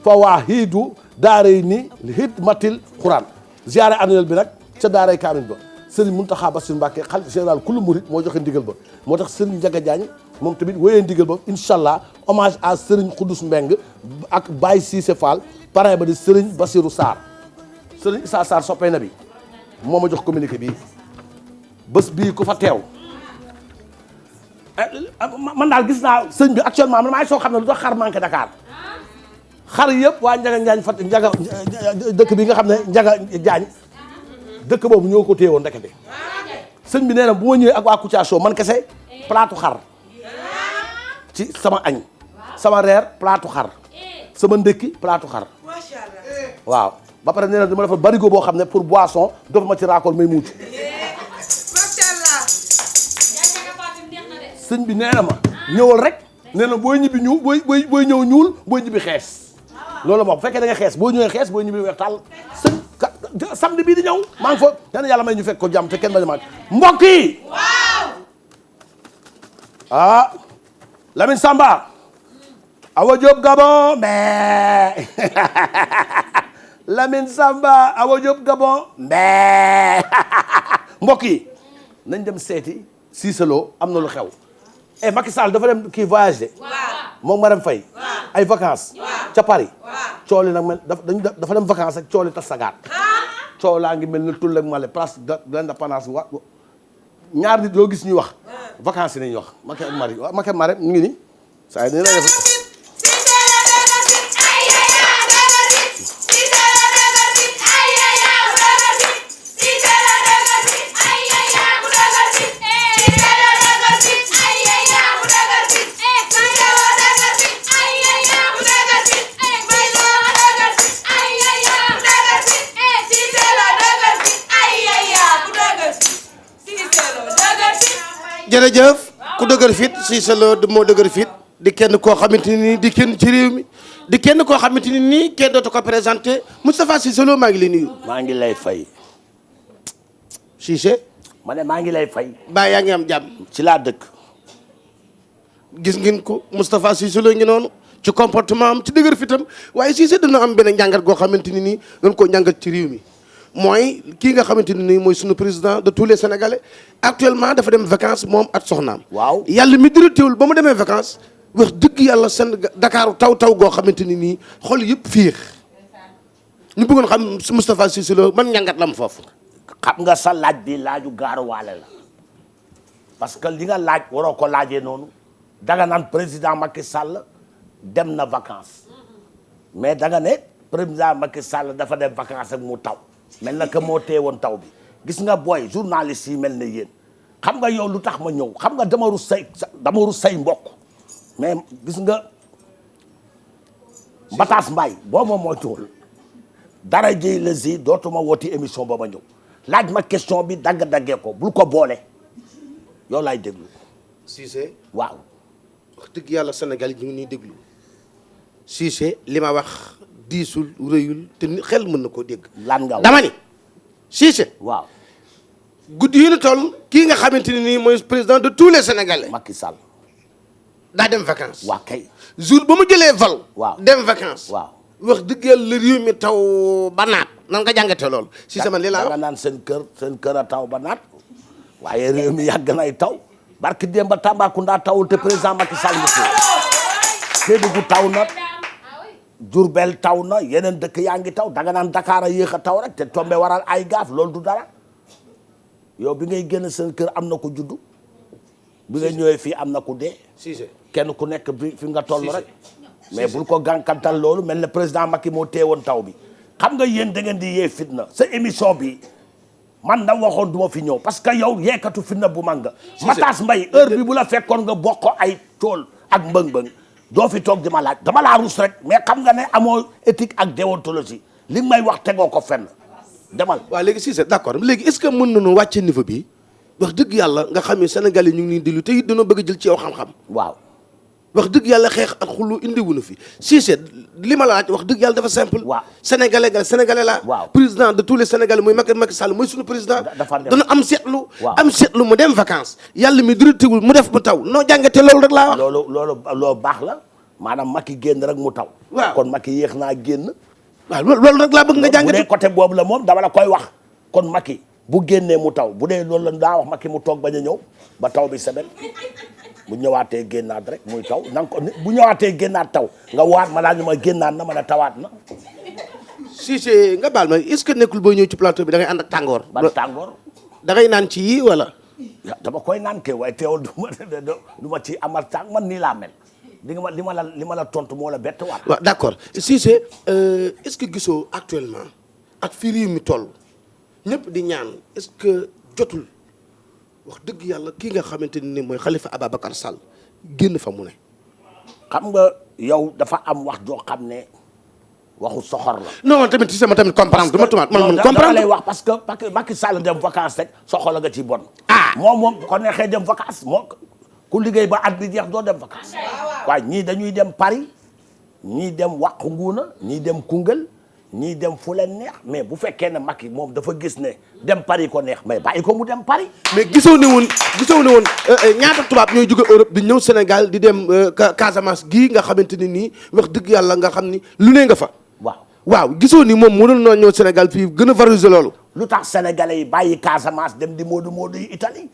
Fawaahidu Daarayni Xidmatil Quran ziare annuel bi nag ca daaray Kaamil ba Serigne Mountakha Bassirou Mbacké xalifa général kullu murid moo joxe ndigal ba moo tax Serigne Njaga Jaañ moom tamit wéyee ndigal ba incha allah hommage à Serigne Khoudous Mbeng ak Baye Cissé Fall parrain ba di Serigne Bassirou Sarr Serigne Issa Sarr soppee na bi moo ma jox communiqué bii bés bii ku fa teew man daal gis naa sëñ bi actuellement man maay soo xam ne lu tax xar manqué Dakar xar yëpp waa Njaga Njaañ fat Njaga dëkk bi nga xam ne Njaga Jaañ dëkk boobu ñoo ko téye woon ndekete sëñ bi nee na bu ma ñëwee ak waa Kouthia Show man kese plaatu xar ci sama añ sama reer plaatu xar sama ndékki plaatu xar waaw ba pare nee na dama defal barigo boo xam ne pour boisson dafa ma ci raakool may muucu sëñ bi nee na ma ñëwal rek nee na booy ñibbi ñuul booy ñëw ñuul booy ñibbi xees loolu moo bu fekkee da nga xees boo ñëwee xees booy ñibbi weex tàll sëñ samedi bii di ñëw maa ngi fa nee na yàlla may ñu fekk ko jàmm te kenn bañ a maag mbokk yi ah Lamine Samba Awa Diop Gabon mais Lamine Samba Awa Diop Gabon mais mbokk yi nañ dem seeti Cissé Lo am na lu xew Macky Sall dafa dem kii voyage de moom Marème Faye ay vacances ca Paris cooli nag mel dafa dem vacances ak cooli tas sagaat coow laa ngi mel ni tull ak male place de l'indépendance wa ñaar nit loo gis ñuy wax vacances yi nañuy wax Macky ak Marie Macky ak Marème ñu ngi ni saa yi dañu lay def jërëjëf ku dëgër fit Cissé Lo moo dëgër fit di kenn koo xamante ni nii di kenn ci réew mi di kenn koo xamante ni nii kenn dootu ko présenté Moustapha Cissé Lo maa ngi lay nuyu. maa ngi lay fay. Cissé. ma ne maa ngi lay fay. baa yaa ngi am jàmm. ci laa dëkk. gis ngeen ko Moustapha Cissé Lo ngi noonu ci comportement am ci dëgër fitam waaye Cissé dina am benn njàngat goo xamante ni nii dañ koo njàngat ci réew mi. mooy kii nga xamante ne nii mooy sunu président de tous les sénégalais actuellement dafa dem vacances moom ak soxnaam. waaw yàlla mi dara teewul ba mu demee vacances wax dëgg yàlla seen Dakar taw goo xamante ni nii xol yëpp fiix ñu bëggoon xam Moustapha Cissé Lo man njàngat la mu foofu. xam nga sa laaj bi laaju gaaruwaale la parce que li nga laaj waroo ko laajee noonu danga naan président Macky Sall dem na vacances mais danga ne président Macky Sall dafa dem vacances ak mu taw. mel na que moo tee woon taw bi gis nga booy journaliste yi mel ne yéen xam nga yow lu tax ma ñëw xam nga dama rus say mbokk mais gis nga Mbataas Mbaye boo ma moytuwul dara jëy la si dootuma wooti émission ba ma ñëw laaj ma question bi dagg-daggee ko bul ko boole yow laay déglu. Cissé waaw. wax dëgg yàlla Sénégal yi ñu ngi ñuy déglu Cissé li ma wax. diisul rëyul te xel mën na koo dégg. lan nga dama ni Cissé. waaw. guddi yu ñu toll kii nga xamante ne nii mooy président de tous les sénégalais. Macky Sall. daa dem vacances. waa kay. jour ba mu jëlee vol. waaw dem vacances. waaw wax dëgg yàlla réew mi taw ba naat nan nga jàngate loolu si sama li laa nga naan seen kër a taw ba naat waaye réew mi yàgg nay taw barki démb ba Tambacounda tawul te président Macky Sall mu taw Kédougou taw na Diourbel taw na yeneen dëkk yaa ngi taw danga naan Dakar a yéex a taw rek te tombé waral ay gaaf loolu du dara yow bi ngay génn seen kër am na ko juddu bi nga ñëwee fii am na ku dee kenn ku nekk bi fi nga toll rek mais bul ko gànkantal loolu mel ne président Macky moo teewoon taw bi xam nga yéen da ngeen di yee fitna sa émission bi man da waxoon du ma fi ñëw parce que yow yeekatu fitna bu mag nga Matas Mbaye heure bi bu la fekkoon nga bokk ay tool ak mbëng-mbëng doo fi toog di ma laaj dama laa rus rek mais xam nga ne amoo éthique ak déontologie li may wax tegoo ko fenn demal. waaw léegi si c'est d'accord léegi est-ce que mën nañu wàcce niveau bi wax dëgg yàlla nga xam ne Sénégal yi ñu ngi nii déglu te it dañoo bëgg a jël ci yow xam-xam. waaw wax dëgg yàlla xeex ak xulu indiwuñu fi si c'est li ma la laaj wax dëgg yàlla dafa simple. waaw sénégalais la. waaw président de tous les sénégalais mooy Macky Sall mooy suñu président. dana am seetlu. waaw am seetlu mu dem vacances. yàlla mi directeur mu def mu taw noo jàngate loolu rek laa wax. loolu baax la maanaam Macky génn rek mu taw. waaw kon Macky yéex naa génn. waaw loolu rek laa bëgg nga jàngate. bu dee côté boobu la moom dama la koy wax kon Macky bu génnee mu taw bu dee loolu la daa wax Macky mu toog bañ a ñëw ba taw bi sebet bu ñëwaatee génnaat rek muy taw na nga ko bu ñëwaatee génnaat taw nga waat ma laa ñu ma génnaat na ma ne tawaat na. si c'est nga baal ma est-ce que nekkul boo ñëw ci plateau bi da ngay ànd ak tàngoor. ban tàngoor. da ngay naan ci yii wala. dama koy naan kay waaye teewul du ma ci amal tàng man nii laa mel li ma la tontu moo la bett waat. waaw d'accord si c'est est-ce que gisoo actuellement ak fii réew mi toll ñëpp di ñaan est-ce que jotul wax dëgg yàlla kii nga xamante ni mooy Khalifa Ababacar Sall génn fa mu ne. xam nga yow dafa am wax joo xam ne waxu soxor la. non tamit si sama tamit comprendre dama tumaat man mun comprendre dama lay wax parce que Macky Sall dem vacances rek soxor la nga ci bon. moom ko neexee dem vacances moom ku liggéey ba at bi jeex doo dem vacances. waaye ñii dañuy dem Paris ñii dem wàqu nguuna ñii dem Koungheul ñii dem fu leen neex mais bu fekkee ne Macky moom dafa gis ne dem Paris ko neex mais bàyyi ko mu dem Paris. mais gisoo ne woon ñaata tubaab ñooy jóge Europe di ñëw Sénégal di dem Casamance gii nga xamante ni nii wax dëgg yàlla nga xam ni lu ne nga fa. waaw gisoo ni moom mënoon na ñëw Sénégal fii gën a valoriser loolu. lu tax sénégalais yi bàyyi Casamance dem di moodu yi Italie.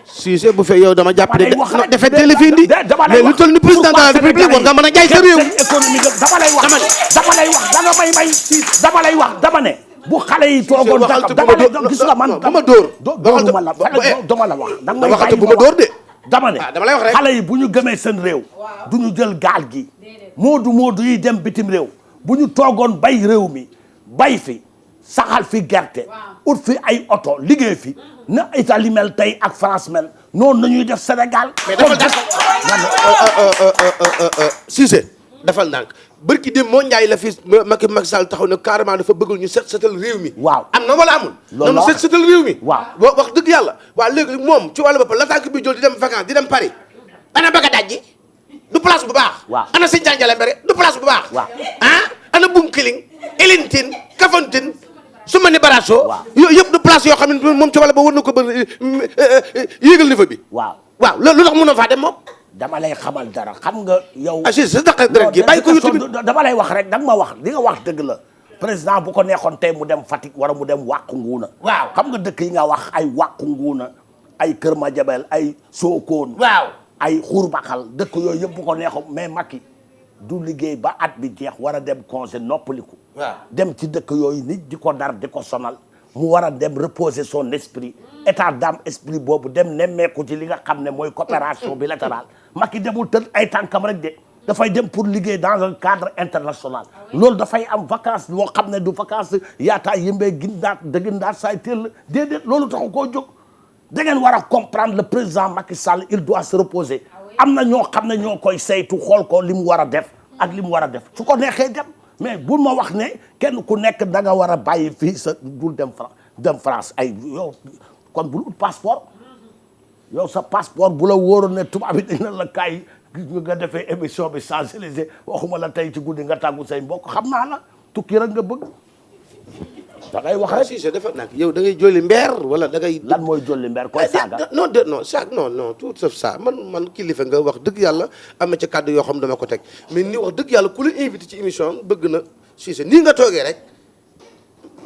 si c'est bu fee yow dama jàpp ne defet télé fii indi mais lu toll ni président de la république war nga mën a jaay sa réew. dama lay wax danga may wax dama ne bu xale yi toogoon dama ne gis nga man bu ma dóor dooruma la dama la wax danga may waxate bu ma dóor de dama ne dama lay wax rek xale yi bu ñu gëmee seen réew du ñu jël gaal gi moodu yi dem bitim réew bu ñu toogoon bay réew mi bay fi saxal fi gerte ut fi ay oto liggéey fi na Italie mel tey ak France mel noonu nañuy def Sénégal. mais defal ndànk Cissé defal ndànk bërki dem moo Njaay la fi Macky Sall taxaw ne carrément dafa bëgg ñu setal réew mi. waaw am na wala amul. loolu la setal réew mi. waaw wax dëgg yàlla. waaw léegi moom ci wàllu boppam la tànk bi jël di dem vacances di dem Paris. ana bëgg a dajji du place bu baax. waaw ana Sëñ Janjale Mbere du place bu baax. waaw ana Bunkiling Elentine Kafountine su ma ni Barasso. yooyu yëpp du place yoo xam ne moom ci wàllu ba war na ko ba yéegal niveau bi. waaw lu tax mënoo faa dem moom. dama lay xamal dara xam nga yow. si sa daqal dara gi bàyyi ko YouTube dama lay wax rek danga ma wax li nga wax dëgg la président bu ko neexoon tey mu dem Fatick wala mu dem Wàqu Nguuna. waaw xam nga dëkk yi nga wax ay Wàqu Nguuna ay Kër Madiabel ay Sokone. waaw ay Xuurbaxal dëkk yooyu yëpp bu ko neexoon mais Macky du liggéey ba at bi jeex war a dem congé noppaliku. waaw dem ci dëkk yooyu nit di ko dar di ko sonal mu war a dem reposer son esprit état d'âme esprit boobu dem nemmeeku ci li nga xam ne mooy coopération bilatérale Macky demul tëdd ay tànkam rek de dafay dem pour liggéey dans un cadre international loolu dafay am vacance loo xam ne du vacance yaataa yëmbee gindaat dëggindaat saay teel déedéet loolu taxu koo jóg da ngeen war a comprendre le président Macky Sall il doit se reposer am na ñoo xam ne ñoo koy saytu xool ko li mu war a def ak li mu war a def su ko neexee dem mais bul ma wax ne kenn ku nekk da nga war a bàyyi fii sa dul dem France ay yow kon bul ut passeport yow sa passeport bu la wóoroon ne tubaab bi dina la kaay nga defee émission bi Champs-Élysées waxuma la tey ci guddi nga tàggu say mbokk xam naa la tukki rek nga bëgg da ngay wax rek. Cissé dafa nag yow da ngay jolli mbeer wala da ngay. lan mooy jolli mbeer koy saaga. non tout sauf ça man kilifa nga wax dëgg yàlla am na ca kàddu yoo xam dama ko teg mais ni wax dëgg yàlla ku la invité ci émission bëgg na Cissé nii nga toogee rek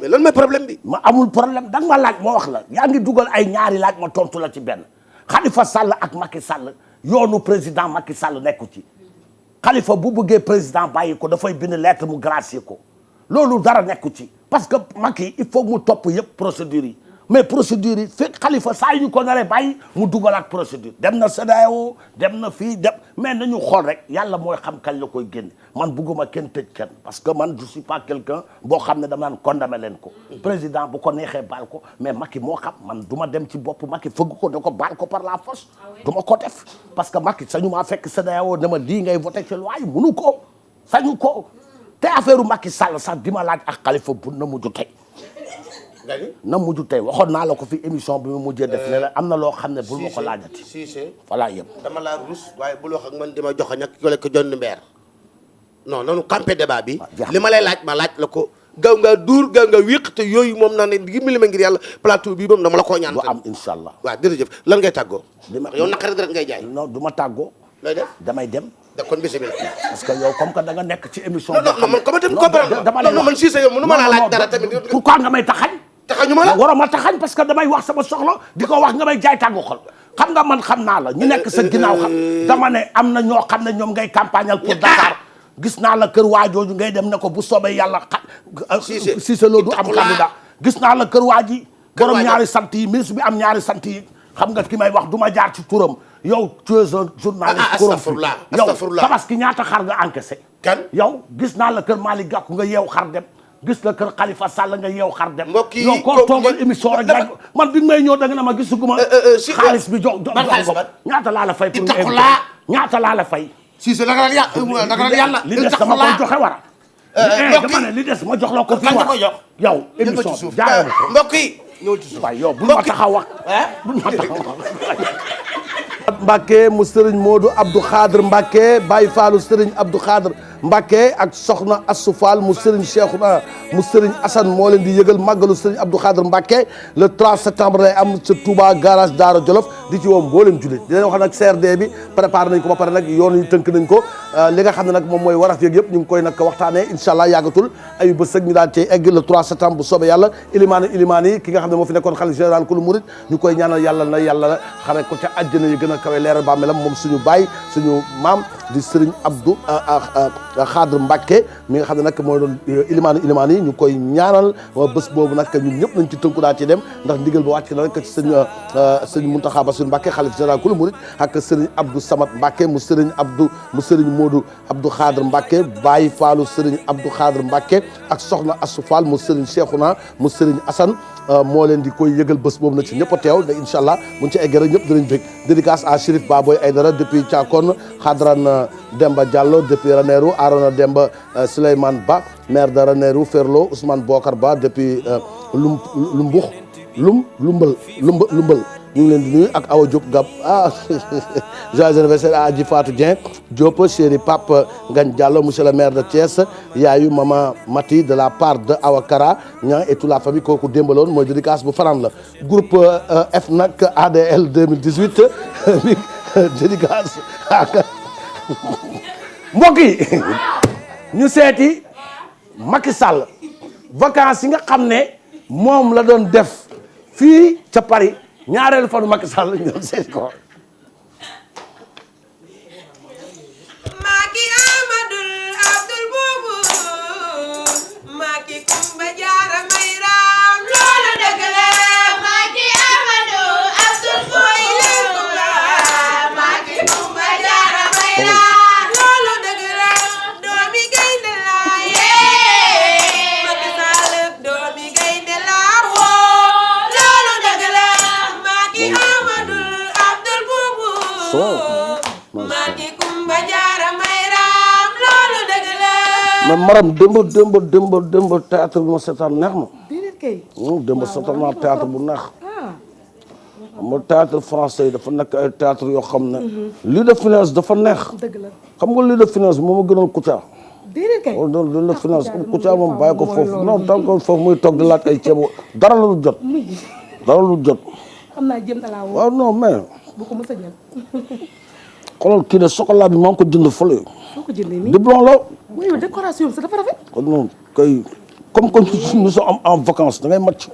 mais lan mooy problème bi. ma amul problème da nga ma laaj ma wax la yaa ngi dugal ay ñaari laaj ma tontu la ci benn Khalifa Sall ak Macky Sall yoonu président Macky Sall nekku ci Khalifa bu bëggee président bàyyi ko dafay bind lettre mu gracier ko loolu dara nekku ci parce que Macky il faut mu topp yëpp procédures yi mais procédures yi fekk Khalifa saa yu ñu ko naree bàyyi mu dugalaat procédure dem na CEDEAO dem na fii dem mais nañu xool rek yàlla mooy xam kañ la koy génne man bugguma kenn tëj kenn parce que man je suis pas quelqu'un boo xam ne dama naan condamné leen ko président bu ko neexee baal ko mais Macky moo xam man du ma dem ci bopp Macky fëgg ko da ko baal ko par la force du ma ko def parce que Macky sañu maa fekk CEDEAO ne ma lii ngay voté ci loi yi munu ko sañu ko te affaire u Macky Sall sax di ma laaj ak Khalifa bu na mujj tey na mujj tey waxoon naa la ko fi émission bi mu mujjee def ne la am na loo xam ne bul ma ko laajati. Cissé voilà yëpp. dama laa rus waaye bul wax ak man dima jox ñak ko lekk jonn mbeer non noonu campé débat bi li ma lay laaj ma laaj la ko gaaw ngaa duur gaaw nga wéq te yooyu moom naa ne dimbali ma ngir yàlla plateau bi moom dama la koo ñaan. bu am incha allah. waaw jërëjëf lan ngay tàggoo. yow naqari rek ngay jaay. non du ma tàggoo. looy def damay dem. da kon bisimilah. parce que yow comme que da nga nekk ci émission. non non man comme comprendre non man Cissé yow mënu ma laa laaj dara tamit. pourquoi nga may taxañ. taxañu ma la waroo ma taxañ parce que damay wax sama soxla di ko wax nga may jaay tàggu xol xam nga man xam naa la ñu nekk sa ginnaaw xam dama ne am na ñoo xam ne ñoom ngay campagnal pour Dakar gis naa la kër waajooju ngay dem ne ko bu soobee yàlla Cissé Lo du am candidat gis naa la kër waaji borom ñaari sant yi ministre bi am ñaari sant yi xam nga ki may wax du ma jaar ci turam yow tu es un journaliste astafurlah yow tabaski ñaata xar nga encaissé kan yow gis naa la kër Malick Gakou nga yeew xar dem gis la kër Khalifa Sall nga yeew xar dem mbokk yi yow koo toogal émission rek man bi may ñëw da nga ne ma gisuguma xaalis bi jox ñaata laa la fay pour ñaata laa la fay Cissé naka la yàlla li des dama koy joxe wara dama ne li des ma jox la ko fi war yow émission bi jaayoo ma ko mbokk yi ñëwal ci suuf waaye yow bul ma taxaw wax bul ma taxaw wax Mbacke mu Serigne Modou Abdou Khadre Mbacke Baye Fallou Serigne Abdou Khadre Mbacke ak soxna Assou Fall mu Serigne Cheikhouna mu Serigne Assane moo leen di yëgal màggalu Serigne Abdou Khadre Mbacke le 3 septembre lay am ca Touba garage Daara Jolof di ci woo mboolem jullit di leen wax nag CRD bi préparé nañ ko ba pare nag yoon yi tënk nañ ko li nga xam ne nag moom mooy waraf yeeg yëpp ñu ngi koy nag waxtaanee incha allah yàggatul ayu bés rek ñu daal cay egg le 3 septembre bu soobee yàlla ilimaan yi ki nga xam ne moo fi nekkoon xalifa général kulu murid ñu koy ñaanal yàlla na yàlla xare ko ca àjjana yi gën a kawe leeral bàmmeelam moom suñu baay suñu maam di Serigne Abdou Khadre Mbacke mi nga xam ne nag mooy doon ilimaan yi ñu koy ñaanal bés boobu nag ñun ñëpp nañ ci tënku daa ci dem ndax ndigal ba wàcc na rek ci sëñ Mountakha Bassirou Mbacke xalifa général kulu murid ak Serigne Abdou Samad Mbacke mu Serigne Modou Abdou Khadre Mbacke Baye Fallou Serigne Abdou Khadre Mbacke ak soxna Assou Fall mu Serigne Cheikhouna mu Serigne Assane moo leen di koy yëgal bés boobu nag ci ñëpp a teew da incha allah buñ ci eggee rek ñëpp dinañ bëgg dédicace à Chérif Baboy Aïdara depuis Thiakone Khadran Demba Diallo depuis Ranérou Arona Demba Souleymane Ba maire de Ranérou Ferlo Ousmane Bokar Ba depuis Lumbal ñu ngi leen di nuyu ak Awa Diop Gab joyeux anniversaire à Adji Fatou Dieng Diop chéri Pape Ngagne Diallo monsieur le maire de Thiès yaayu Mama Mati de la part de Awa Kara Niang et toute la famille kooku démbaloon mooy dédicace bu faran la groupe F nag ADL 2018 bi dédicace ak mbokk yi ñu seeti Macky Sall vacances yi nga xam ne moom la doon def fii ca Paris ñaareelu fanu Macky Sall ñu doon seeti ko Macky Amadou Abdoul Boubou Macky Kumba Jaara Mayram loolu dëgg la Macky Amadou Abdoul Boubou Macky Kumba Jaara Mayram loolu dëgg la doomi gaynde la yee Macky Sall doomi gaynde la woo loolu dëgg la Macky Amadou Abdoul Boubou Macky Kumba Jaara Mayram loolu dëgg la mais maram démb théâtre bi ma seetaan neex ma démb seetaan naa théâtre bu neex ma théâtre français yi dafa nekk ay théâtre yoo xam ne lii de finance dafa neex xam nga lii de finance moo ma gënal Kouthia déedéet kay. loolu la finance ku ci amoon bàyyi ko foofu non tant que foofu muy toog di laaj ay ceeb dara la lu jot. dara lu jot. xam naa jëm na laa woo. waaw non mais. bu ko mës a jël. xoolal kii de chocolat bi maa ngi ko jënd fële. soo ko jëndee nii. doublon la. oui décoration bi sax dafa rafet. kon non kay comme nous sommes en vacances da ngay màcc.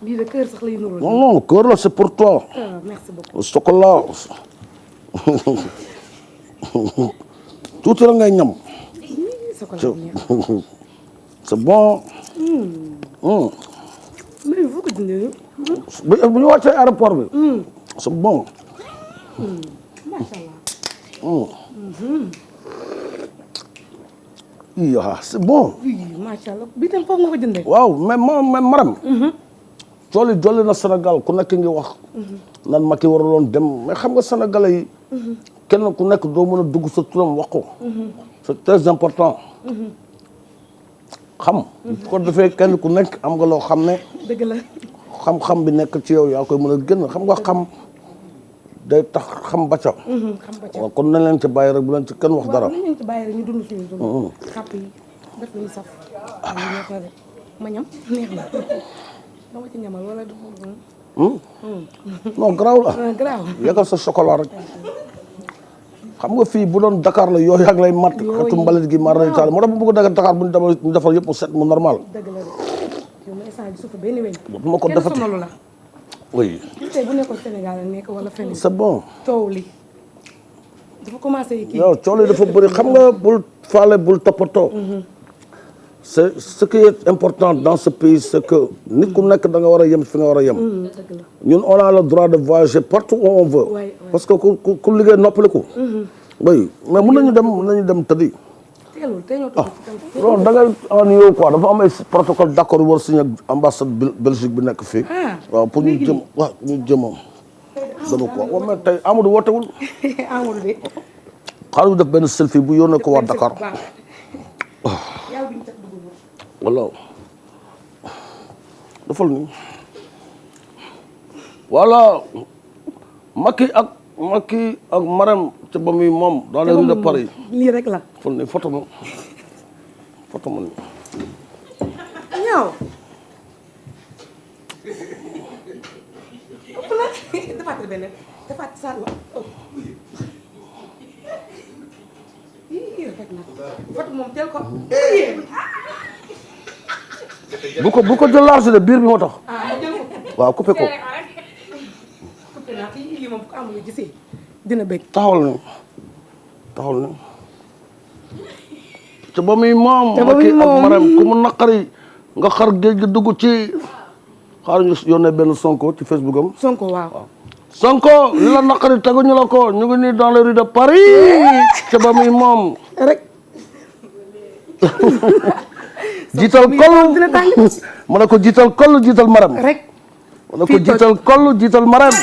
bii de kër sax lay nuróo. non non kër la c'est pour toi. merci beaucoup. chocolat tuuti la ngay ñam. c'est bon. mais foo ko jëndee. bu ñu wàccee aéroport bi. c'est bon. macha allah. iya c'est bon. oui macha allah bii tam foofu nga ko jëndee. waaw mais maram. jolli jolli na Sénégal ku nekk ngi wax. nan Macky waraloon dem mais xam nga sénégalais yi. kenn ku nekk doo mën a dugg sa turam wax ko. c'est très important. xam. ko defee kenn ku nekk am nga loo xam ne. dëgg la. xam-xam bi nekk ci yow yaa koy mën a gën xam nga xam day tax xam ba ca. xam ba ca waaw kon nañ leen ci bàyyi rek bu leen ci kenn wax dara. waaw nañ leen ci bàyyi rek ñu dund suñu dund. xàpp yi def lu ñu saf. waaw neex na de ma ñam neex na dama ci ñamal wala du. non garaaw la. garaaw. yàggal sa chocolat rek. xam nga fii bu doon Dakar la yooyu ak lay mat. xetu mbalit gi mar na taal moo tax bu bëgg Dakar bu ñu defal yëpp set mu normal. dëgg la de yow ma instant bi suuf benn weñ. bu ma ko defati kenn sonalu la. oui. tey bu nekkoon Sénégal la nekk wala feneen. c'est bon. coow li dafa commencé kii. yow coow li dafa bëri xam nga bul faale bul toppatoo. c'est ce qui est important dans ce pays c'est que nit ku nekk da nga war a yem fi nga war a yem. dëgg la. ñun on a le droit de voyager partout où on veut. parce que ku liggéey noppaliku. oui mais mën nañu dem tëddi. teelul tey ñoo toog ci non da ngay en yow quoi dafa am ay protocole d'accord war signé ak ambassade Belgique bi nekk fii. waaw pour ñu jëm waaw ñu jëmam. dama ko waaw mais tey Amadou wootewul. Amadou de. xaaral ñu def benn selfie bu yónnee ko waa Dakar. wala defal ni voilà Macky ak Marème ca ba muy moom dans les rues de Paris. lii rek la. defal ni photo ma ni ñaaw. defaat benn defaat saa la. ii rafet na photo moom teel ko. bu ko jël large de biir bi moo tax. waaw coupé ko. coupé naa kii lii moom ko amul gisee dina bëgg. taxawal ni te ba muy moom. Macky ak Marème ku mu naqari nga xar géej gi dugg ci xaar ñu yónnee benn Sonko ci Facebook am. Sonko waaw. Sonko li la naqari teguñu la ko ñu ngi nii dans les rues de Paris te ba muy moom. rek. jiital kollu ma ne ko jiital kollu jiital Marème. rek. ma ne ko jiital kollu jiital Marème.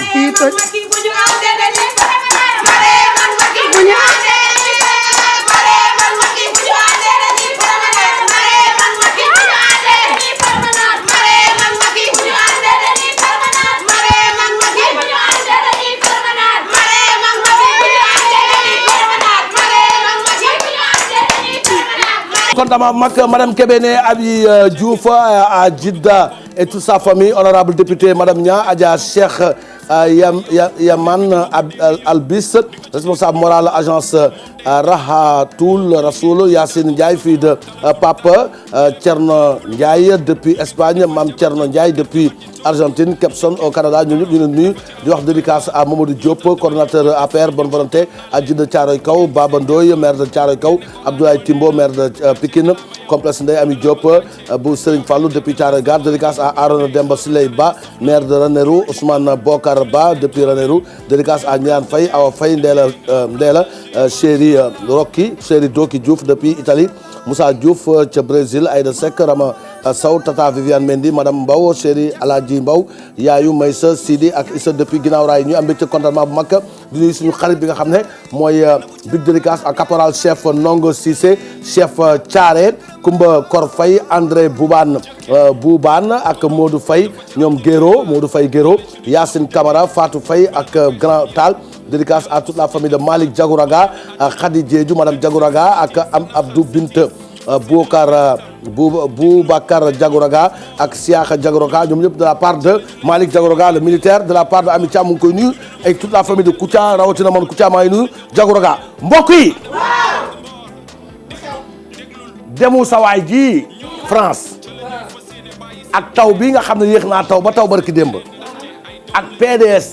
Contamment Madame Kébéné Abi Diouf à Djidda et toute sa famille, honorable député Madame Nia, Adja Cheikh Yaman Albis, responsable moral agence Rahatoul Rasoul, Yassine Ndiaye, fille de Pape Thierno Ndiaye depuis Espagne, Mam Thierno Ndiaye depuis Argentine, Kepson au Canada. Nous nous dédicace à Mamadou Diop, coordonnateur APR Bonne Volonté, à Djidda Thiaroye Kaw, Baba Ndoye, maire de Thiaroye Kaw, Abdoulaye Timbo, maire de Pikine, complexe Ndeye Ami Diop, Bou Serigne Fallou depuis Thiaroye Gare, dédicace à Arona Demba Siley Ba, maire de Ranérou, Ousmane Bokar Ba depuis Ranérou, dédicace à Niane Faye, Awa Faye, Ndéla, chéri Rocky, chéri Doki Diouf depuis Italie, Moussa Diouf ca Brésil, Aïda Seck, Rama Sow, Tata Viviane Mendy, Madame Mbaw, chéri Aladji Mbaw, Yaayu Maysa Sidi ak Issa depuis ginnaaw raay ñu am mbégte contentement bu mag di nuyu suñu xarit bi nga xam ne mooy big dédicace à caporal chef Ndongo Cissé, chef Thiaré, Koumba Kor Faye, André Boubane ak Modou Faye ñoom Géro Modou Faye Géro, Yacine Camara, Fatou Faye ak Grand Tal, dédicace à toute la famille de Malick Diagouraga ak Khady Diédhiou madame Diagouraga ak Abdou Binte Boubacar Diagouraga ak Siaka Diagouraga ñoom ñëpp de la part de Malick Diagouraga le militaire de la part de Ami Thiam mu ngi koy nuyu et toute la famille de Kouthia rawatina man Kouthia maa ngi nuyu Diagouraga mbokk yi demu sawaay ji France ak taw bii nga xam ne yéex naa taw ba taw barki démb ak PDS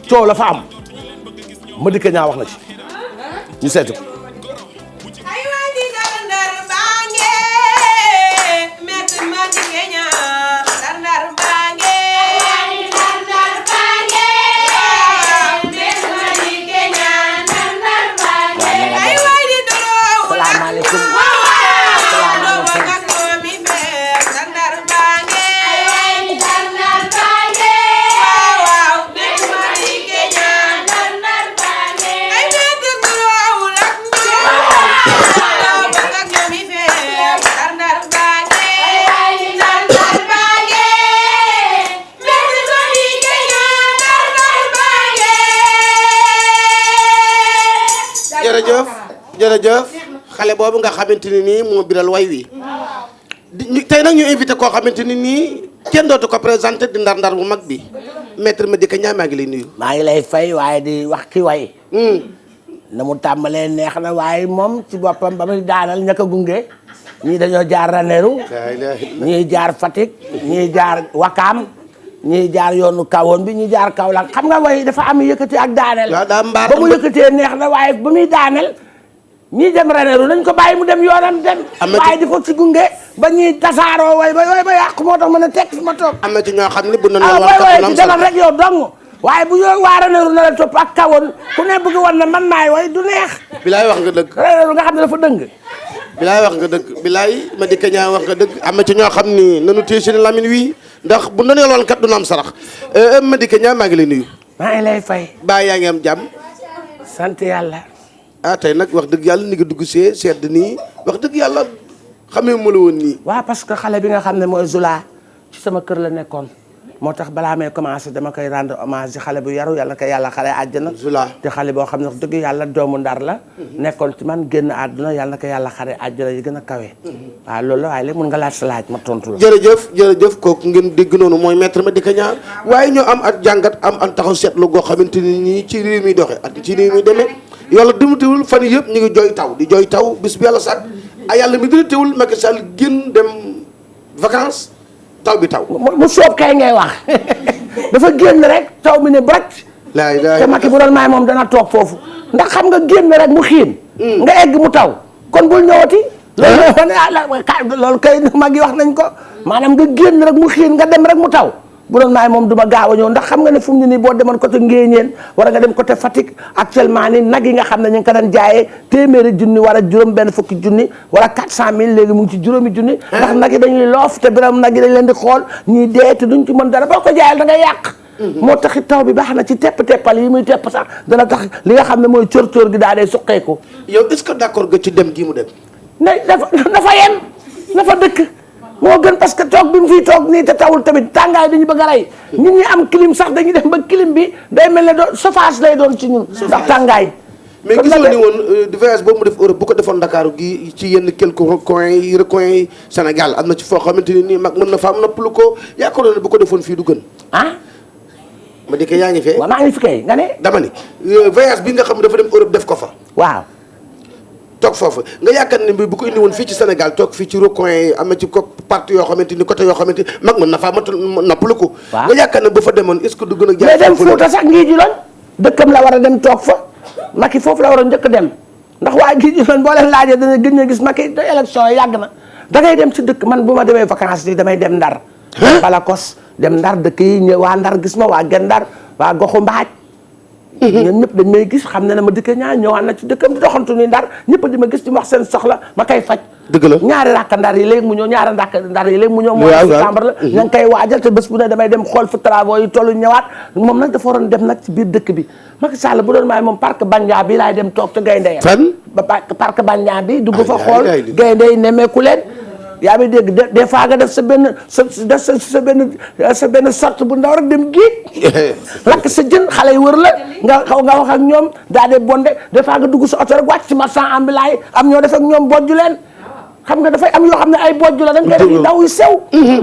coow la fa am Madické Niang wax na ci ñu seeti ko ay waay di Ndar baange Maître Madické Niang Ndar baange Ndar baange Maître Madické Niang Ndar baange ay waay di doro salaamaaleykum jërëjëf xale boobu nga xamante ni nii moo biral way wi tey nag ñu invité koo xamante ni nii kenn dootu ko présenté di ndar-ndar bu mag bi Maître Madické Niang maa ngi lay nuyu. maa ngi lay fay waaye di wax ki way na mu tàmbalee neex na waaye moom ci boppam ba muy daanal ña ko gunge ñii dañoo jaar Ranérou ñii jaar Fatick ñii jaar Wakaam ñii jaar yoonu kawoon bi ñii jaar Kaolack xam nga way dafa am yëkkati ak daanel ba mu yëkkatee neex na waaye ba muy daanel ñii dem Ranérou nañ ko bàyyi mu dem yoonam dem waaye di ko ci gunge ba ñuy tasaaroo way ba yàqu moo tax mën a teg fi ma toog am na ci ñoo xam ne bu na way ci demal rek yow dong waaye bu yow waa Ranérou na la topp ak kawoon ku ne bëgg woon na man maay way du neex bilaay wax nga dëgg Ranérou nga xam ne dafa dëng bilaay wax nga dëgg bilaay Madické Niang wax nga dëgg am na ci ñoo xam ni nanu téye seen lamine wi ndax bu na loon kat du na am sarax Madické Niang maa ngi lay nuyu maa ngi lay fay baa yaa ngi am jàmm sant yàlla ah tey nag wax dëgg yàlla ni nga dugg see sedd nii wax dëgg yàlla xamee mu la woon nii waaw parce que xale bi nga xam ne mooy Zula ci sama kër la nekkoon moo tax balaa may commencé dama koy rendre hommage ci xale bu yaru yàlla ko yàlla xale àjjana Zula te xale boo xam ne wax dëgg yàlla doomu ndar la nekkoon ci man génn àdduna yàlla na ko yàlla xare àjjana yi gën a kawe waaw loolu la waaye léegi mun nga laaj sa laaj ma tontu la jërëjëf kooku ngeen dégg noonu mooy Maître Madické Niang waaye ñoo am ak jàngat am an taxaw seetlu goo xamante ni nii ci réew mi doxe ak ci réew mi demee yàlla dimatiwul fan yëpp ñu ngi jooy taw di jooy taw bis bi yàlla sàkk a yàlla mi dina teewul Macky Sall génn dem vacances taw bi taw mu soob kay ngay wax dafa génn rek taw bi ne brek te Macky bu doon maay moom dana toog foofu ndax xam nga génn rek mu xiin nga egg mu taw kon bul ñëwati loolu kay mag yi wax nañ ko maanaam nga génn rek mu xiin nga dem rek mu taw bu doon maay moom du ma gaaw a ñëw ndax xam nga ne fu mu ne nii boo demoon côté Ngéeñeen wala nga dem côté Fatick actuellement ni nag yi nga xam ne ñu ngi ko daan jaayee téeméeri junni wala juróom benn fukki junni wala 400 000 léegi mu ngi ci juróomi junni ndax nag yi dañuy loof te biram nag yi dañ leen di xool ñuy dee te duñ ci mën dara boo ko jaayal da ngay yàq moo taxit taw bi baax na ci tepp-teppal yi muy tepp sax dana tax li nga xam ne mooy cóor-cóor gi daa dee suqeeku yow est-ce que d'accord nga ci dem gii mu dem ne dafa yem dafa dëkk moo gën parce que toog bi mu fiy toog nii te tawul tamit tàngaay dañu bëgg a rey nit ñi am clim sax dañuy dem ba clim bi day mel ne doon chauffage lay doon ci ñun ndax tàngaay mais gisoo ni woon voyage boobu mu def Europe bu ko defoon Dakar gi ci yenn quelques recoins yi Sénégal am na ci foo xamante ni nii mag mën na fa am noppalu ko yaakaaroon ne bu ko defoon fii du gën Madické yaa ngi fee waaw maa ngi fi kay nga ne dama ni voyage bi nga xam dafa dem Europe def ko fa waaw toog foofu nga yaakaar ne bu ko indi woon fii ci Sénégal toog fii ci recoin yi am na ci ko parti yoo xamante ni côté yoo xamante ni mag mën na faa noppalu ko nga yaakaar ne bu fa demoon est-ce que du gën a mais dem Fuuta sax ngii ji loon dëkkam la war a dem toog fa Macky foofu la war a njëkk dem ndax waa ngii ji loon boo leen laajee dana gën a gis Macky te élection yi yàgg na da ngay dem ci dëkk man bu ma demee vacances yi damay dem Ndar Balakos dem Ndar dëkk yi ñëw waa Ndar gis ma waa Gen Ndar waa Goxu Mbaaj ñoom ñëpp dañ may gis xam ne ne Madické Niang ñëwaat na ci dëkkam di doxantu ni Ndar ñëpp di ma gis di ma wax seen soxla ma koy faj dëgg la ñaari rakk Ndar yi léegi mu ñëw ñaari rakk Ndar yi léegi mu ñëw mois de septembre la ña ngi koy waajal te bés bu ne damay dem xool fu travaux yi tollu ñëwaat moom nag dafa waroon dem nag ci biir dëkk bi Macky Sall bu doon maay moom parc Bandia bi laay dem toog ca gaynde ya fan ba parc Bandia bi dugg fa xool gaynde yi nemmeeku leen yaa ngi dégg des fois nga def sa benn sorte bu ndaw rek dem géej lakk sa jën xale yi wër la nga wax ak ñoom daa dee bonde des fois nga dugg sa oto rek wàcc ci marchand ambulant yi am ñoo def ak ñoom bojju leen xam nga dafay am yoo xam ne ay bojju la dañ koy def daw yu sew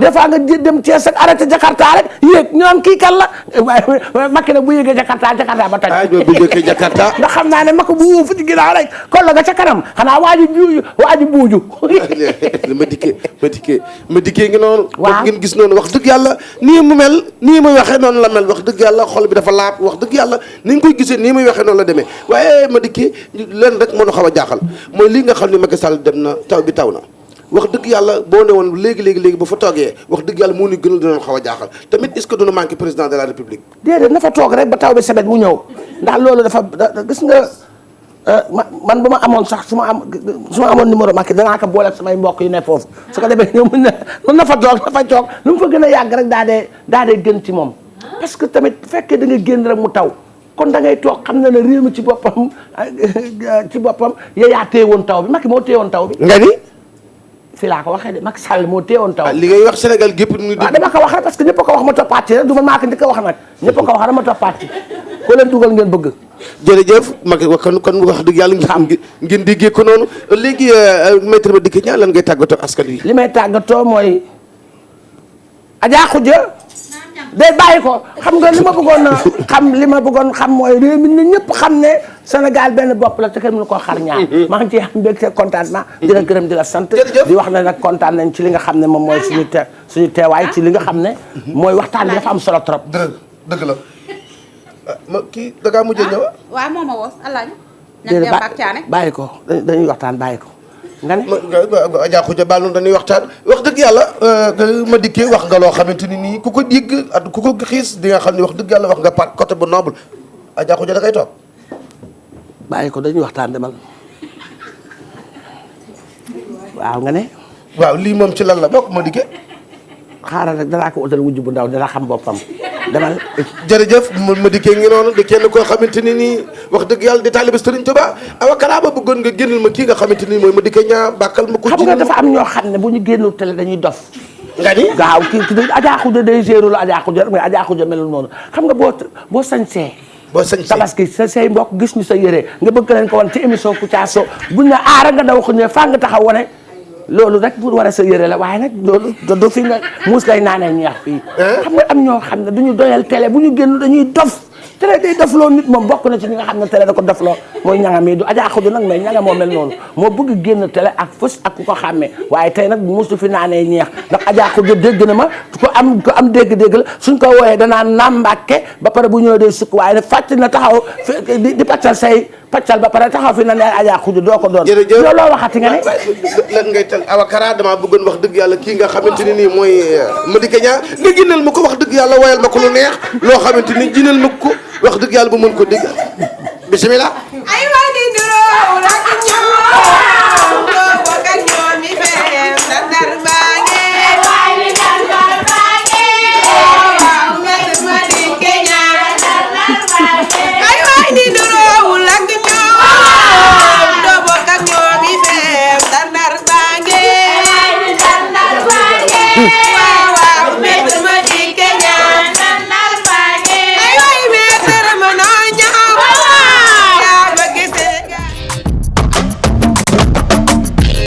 des fois nga dem Thiès ak arrêté Jakarta rek yéeg ñu naan kii kan la waaye Macky nag bu yéegee Jakarta ba toj bu yéegee Jakarta ndax xam naa ne Macky bu wuufu ci ginnaaw rek kon la nga ca kanam xanaa waa ji buuju ma dikkee ngi noonu waaw ngeen gis noonu wax dëgg yàlla nii mu mel nii muy waxee noonu la mel wax dëgg yàlla xol bi dafa laab wax dëgg yàlla ni nga koy gisee nii muy waxee noonu la demee waaye ma dikkee leen rek moo nu xaw a jaaxal mooy li nga xam ne Macky Sall dem na taw bi taw na wax dëgg yàlla boo ne woon léegi ba fa toogee wax dëgg yàlla moo ñu gënal dinañ xaw a jaaxal tamit est-ce que duna manqué président de la république déedéet na fa toog rek ba taw bi sebet mu ñëw ndax loolu dafa gis nga man bu ma amoon sax su ma amoon numéro Macky danaa ko boole samay mbokk yu ne foofu su ko defee ñëw mën na fa toog lu mu fa gën a yàgg rek daa dee gën ci moom parce que tamit bu fekkee da nga génn rek mu taw kon da ngay toog xam na ne réew mi ci boppam yaa téye woon taw bi Macky moo téye woon taw bi nga ni fii laa ko waxee de Macky Sall moo téye woon taw bi li ngay wax Sénégal gépp ñu waaw dama ko wax rek parce que ñëpp a ko wax ma toppaat ci rek du man maa ko njëkk a wax nag ñëpp a ko wax rek ma toppaat ci ko leen dugal ngeen bëgg jërëjëf Macky kon wax dëgg yàlla ngeen déggee ko noonu léegi maître Madické Niang lan ngay tàggatoo askan wi li may tàggatoo mooy Adja Khoudia day bàyyi ko xam nga li ma bëggoon xam mooy réew mi ñëpp xam ne Sénégal benn bopp la te kenn mënu koo xar ñaar maa ngi ci am mbégte contentement di la gërëm di la sant di wax ne nag kontaan nañ ci li nga xam ne moom mooy suñu teewaay ci li nga xam ne mooy waxtaan bi dafa am solo trop dëgg la ma kii da ngaa mujjee ñëw waaw moom a woos alaaji bàyyi ko dañuy waxtaan bàyyi ko nga ne Adja Khoudia baal noonu dañuy waxtaan wax dëgg yàlla Madické wax nga loo xamante ni nii ku ko dégg ak ku ko xiis di nga xam ne wax dëgg yàlla wax nga part côté bu noble Adja Khoudia da ngay toog bàyyi ko dañuy waxtaan demal waaw nga ne waaw lii moom ci lan la bokk Madické xaaral rek danaa ko utal wujj bu ndaw dana xam boppam demal jërëjëf Madické ngi noonu di kenn koo xamante ni nii wax dëgg yàlla di taalibe Sëriñ Tuubaa awakala ba bëggoon nga génnal ma kii nga xamante ni mooy Madické Niang bàkkal ma ko xam nga dafa am ñoo xam ne bu ñu génnul télé dañuy dof nga ni gaaw kii Adja Khoudia day gérer la Adja Khoudia rek mais Adja Khoudia melul noonu xam nga boo sañsee tabaski sa say mbokk gis ñu sa yére nga bëgg leen ko wan ci émission Kouthia Show buñ ne aara nga daw ko ne faa nga taxaw wane loolu rek pour war a sa yére la waaye nag loolu do fi nga muus lay naanee ñeex fii xam nga am ñoo xam ne duñu doyal télé bu ñu génn dañuy dof télé day dofloo nit moom bokk na ci ñi nga xam ne télé da ko dofloo mooy ñanga mi du Adja Khoudia nag mais ñanga moo mel noonu moo bëgg génn télé ak fës ak ku ko xàmmee waaye tey nag muus du fi naanee ñeex ndax Adja Khoudia dégg na ma ko am dégg-dégg la suñ ko wooyee danaa naam Mbàkke ba pare bu ñëwee day sukk waaye nag fàcc na taxaw di paccal ba pare taxaw fi na ne Adja Khoudia doo ko doon looloo waxati nga ne lan ngay tal awakara damaa bëggoon wax dëgg yàlla kii nga xamante ni nii mooy Madické Niang nga génneel ma ko wax dëgg yàlla woyal ma ko lu neex loo xamante ni jineel ma ko wax dëgg yàlla ba mën ko dégg bismillah